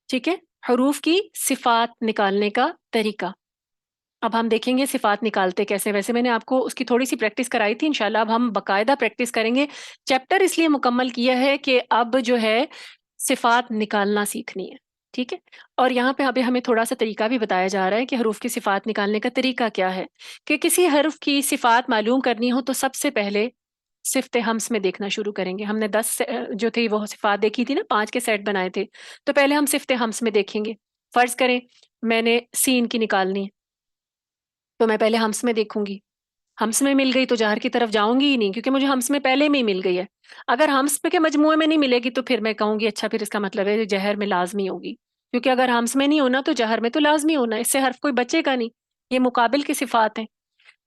ٹھیک ہے، حروف کی صفات نکالنے کا طریقہ، اب ہم دیکھیں گے صفات نکالتے کیسے، ویسے میں نے آپ کو اس کی تھوڑی سی پریکٹس کرائی تھی، انشاءاللہ اب ہم باقاعدہ پریکٹس کریں گے، چیپٹر اس لیے مکمل کیا ہے کہ اب جو ہے صفات نکالنا سیکھنی ہے، ٹھیک ہے، اور یہاں پہ ابھی ہمیں تھوڑا سا طریقہ بھی بتایا جا رہا ہے کہ حروف کی صفات نکالنے کا طریقہ کیا ہے، کہ کسی حرف کی صفات معلوم کرنی ہو تو سب سے پہلے صفت ہمس میں دیکھنا شروع کریں گے، ہم نے 10 جو تھی وہ صفات دیکھی تھی نا، 5 کے سیٹ بنائے تھے، تو پہلے ہم صفت ہمس میں دیکھیں گے، فرض کریں میں نے سین کی نکالنی ہے تو میں پہلے ہمس میں دیکھوں گی، ہمس میں مل گئی تو جہر کی طرف جاؤں گی ہی نہیں کیونکہ مجھے ہمس میں پہلے میں ہی مل گئی ہے، اگر ہمس میں کے مجموعے میں نہیں ملے گی تو پھر میں کہوں گی اچھا پھر اس کا مطلب ہے جہر میں لازمی ہوگی، کیونکہ اگر ہمس میں نہیں ہونا تو جہر میں تو لازمی ہونا، اس سے حرف کوئی بچے گا نہیں، یہ مقابل کی صفات ہیں۔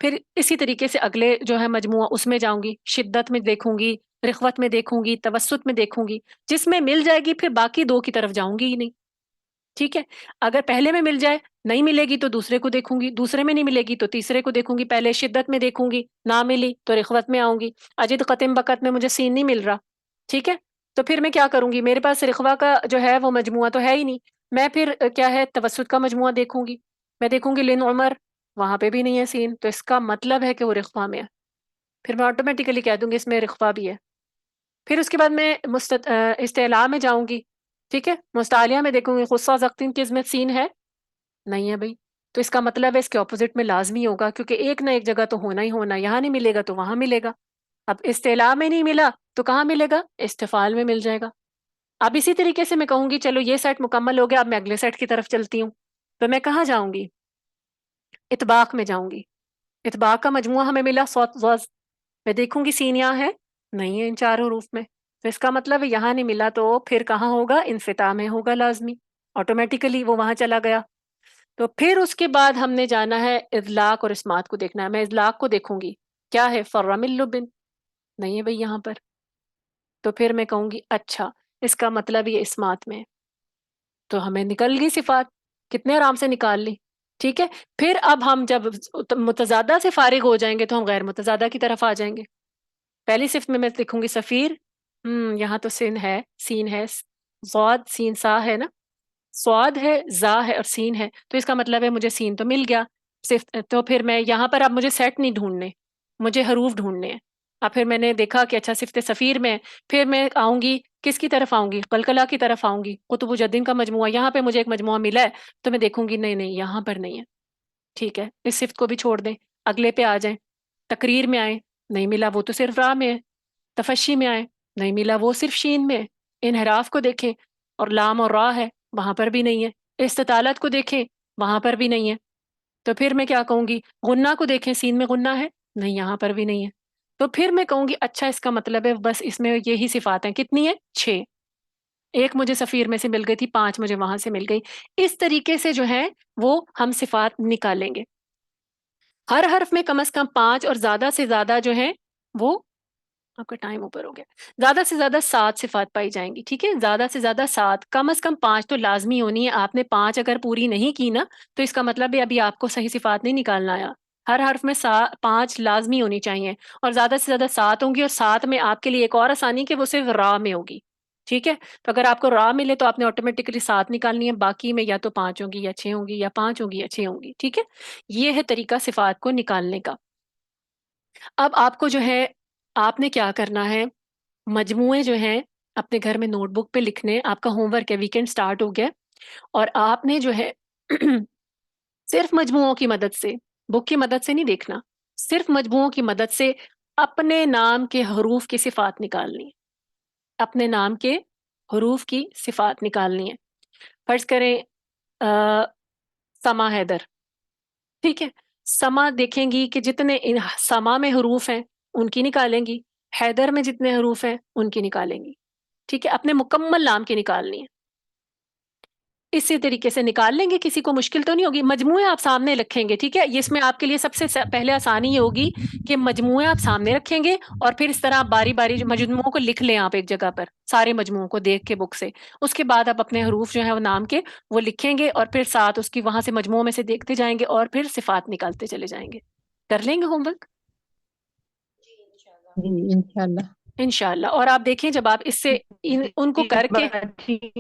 پھر اسی طریقے سے اگلے جو ہے مجموعہ اس میں جاؤں گی، شدت میں دیکھوں گی، رخوت میں دیکھوں گی، توسط میں دیکھوں گی، جس میں مل جائے گی پھر باقی 2 کی طرف جاؤں گی ہی نہیں، ٹھیک ہے، اگر پہلے میں مل جائے نہیں ملے گی تو دوسرے کو دیکھوں گی، دوسرے میں نہیں ملے گی تو تیسرے کو دیکھوں گی، پہلے شدت میں دیکھوں گی، نہ ملی تو رخوت میں آؤں گی، اجد قطم بقت میں مجھے سین نہیں مل رہا، ٹھیک ہے، تو پھر میں کیا کروں گی؟ میرے پاس رقوہ کا جو ہے وہ مجموعہ تو ہے ہی نہیں، میں پھر کیا ہے توسط کا مجموعہ دیکھوں گی. میں دیکھوں گی لن عمر، وہاں پہ بھی نہیں ہے سین، تو اس کا مطلب ہے کہ وہ رقوہ میں ہے. پھر میں آٹومیٹیکلی کہہ دوں گی اس میں رقوہ بھی ہے. پھر اس کے بعد میں استعلاء میں جاؤں گی. ٹھیک ہے، مستعلیہ میں دیکھوں گی خصہ زختین کی میں سین ہے، نہیں ہے بھائی. تو اس کا مطلب ہے اس کے اپوزٹ میں لازمی ہوگا، کیونکہ ایک نہ ایک جگہ تو ہونا ہی ہونا، یہاں نہیں ملے گا تو وہاں ملے گا. اب استعلاء میں نہیں ملا تو کہاں ملے گا؟ استفعال میں مل جائے گا. اب اسی طریقے سے میں کہوں گی چلو یہ سیٹ مکمل ہو گیا، اب میں اگلے سیٹ کی طرف چلتی ہوں. تو میں کہاں جاؤں گی؟ اطباق میں جاؤں گی. اطباق کا مجموعہ ہمیں ملا صوت ضاد. میں دیکھوں گی سین یہاں ہے، نہیں ہے ان چار حروف میں. تو اس کا مطلب ہے یہاں نہیں ملا تو پھر کہاں ہوگا؟ انفتاح میں ہوگا لازمی. آٹومیٹیکلی وہ وہاں چلا گیا. تو پھر اس کے بعد ہم نے جانا ہے اذلاق اور اسمات کو دیکھنا ہے. میں اذلاق کو دیکھوں گی، کیا ہے؟ فرم اللبن، نہیں ہے بھئی یہاں پر. تو پھر میں کہوں گی اچھا اس کا مطلب یہ اسمات میں ہے. تو ہمیں نکل گئی صفات، کتنے آرام سے نکال لی. ٹھیک ہے، پھر اب ہم جب متضادہ سے فارغ ہو جائیں گے تو ہم غیر متضادہ کی طرف آ جائیں گے. پہلی صفت میں لکھوں گی سفیر. یہاں تو سین ہے، سین ہے، ضاد سین سا ہے نا، سواد ہے، زا ہے اور سین ہے، تو اس کا مطلب ہے مجھے سین تو مل گیا. صرف تو پھر میں یہاں پر اب مجھے سیٹ نہیں ڈھونڈنے، مجھے حروف ڈھونڈنے ہیں. اب پھر میں نے دیکھا کہ اچھا صفت سفیر میں، پھر میں آؤں گی کس کی طرف آؤں گی؟ قلقلہ کی طرف آؤں گی. قطب جدین کا مجموعہ، یہاں پہ مجھے ایک مجموعہ ملا ہے تو میں دیکھوں گی نہیں نہیں یہاں پر نہیں ہے. ٹھیک ہے، اس صفت کو بھی چھوڑ دیں، اگلے پہ آ جائیں. تقریر میں آئیں، نہیں ملا، وہ تو صرف راہ میں ہے. تفشی میں آئیں، نہیں ملا، وہ صرف شین میں ہے. انحراف کو دیکھیں اور لام اور را ہے، وہاں پر بھی نہیں ہے. استطالت کو دیکھیں، وہاں پر بھی نہیں ہے. تو پھر میں کیا کہوں گی؟ غنہ کو دیکھیں، سین میں غنہ ہے، نہیں یہاں پر بھی نہیں ہے. تو پھر میں کہوں گی اچھا اس کا مطلب ہے بس اس میں یہی صفات ہیں. کتنی ہیں؟ 6. ایک مجھے سفیر میں سے مل گئی تھی، 5 مجھے وہاں سے مل گئی. اس طریقے سے جو ہے وہ ہم صفات نکالیں گے. ہر حرف میں کم از کم 5 اور زیادہ سے زیادہ جو ہے وہ، آپ کا ٹائم اوپر ہو گیا، زیادہ سے زیادہ 7 صفات پائی جائیں گی. ٹھیک ہے، زیادہ سے زیادہ 7، کم از کم 5 تو لازمی ہونی ہے. آپ نے 5 اگر پوری نہیں کی نا تو اس کا مطلب ہے ابھی آپ کو صحیح صفات نہیں نکالنا آیا. ہر حرف میں 5 لازمی ہونی چاہیے، اور زیادہ سے زیادہ 7 ہوں گی. اور 7 میں آپ کے لیے ایک اور آسانی کہ وہ صرف را میں ہوگی. ٹھیک ہے، تو اگر آپ کو را ملے تو آپ نے آٹومیٹکلی 7 نکالنی ہے، باقی میں یا تو 5 ہوں گی یا 6 ہوں گی، یا 5 ہوں گی یا 6 ہوں گی. ٹھیک ہے، یہ ہے طریقہ صفات کو نکالنے کا. اب آپ کو جو ہے آپ نے کیا کرنا ہے، مجموعے جو ہیں اپنے گھر میں نوٹ بک پہ لکھنے. آپ کا ہوم ورک ہے، ویکینڈ سٹارٹ ہو گیا، اور آپ نے جو ہے صرف مجموعوں کی مدد سے، بک کی مدد سے نہیں دیکھنا، صرف مجموعوں کی مدد سے اپنے نام کے حروف کی صفات نکالنی ہے. اپنے نام کے حروف کی صفات نکالنی ہے. فرض کریں سما حیدر. ٹھیک ہے، سما دیکھیں گی کہ جتنے سما میں حروف ہیں ان کی نکالیں گی، حیدر میں جتنے حروف ہیں ان کی نکالیں گی. ٹھیک ہے، اپنے مکمل نام کی نکالنی ہے. اسی طریقے سے نکال لیں گے، کسی کو مشکل تو نہیں ہوگی. مجموعے آپ سامنے رکھیں گے. ٹھیک ہے، اس میں آپ کے لیے سب سے پہلے آسانی یہ ہوگی کہ مجموعے آپ سامنے رکھیں گے، اور پھر اس طرح آپ باری باری مجموعوں کو لکھ لیں آپ ایک جگہ پر، سارے مجموعوں کو دیکھ کے بک سے. اس کے بعد آپ اپنے حروف جو ہیں وہ نام کے وہ لکھیں گے، اور پھر ساتھ اس کی وہاں سے مجموعوں میں سے دیکھتے جائیں گے، اور پھر صفات نکالتے چلے جائیں گے. کر لیں گے ہوم ورک جی انشاءاللہ. انشاءاللہ. اور آپ دیکھیں جب آپ اس سے ان کو کر کے،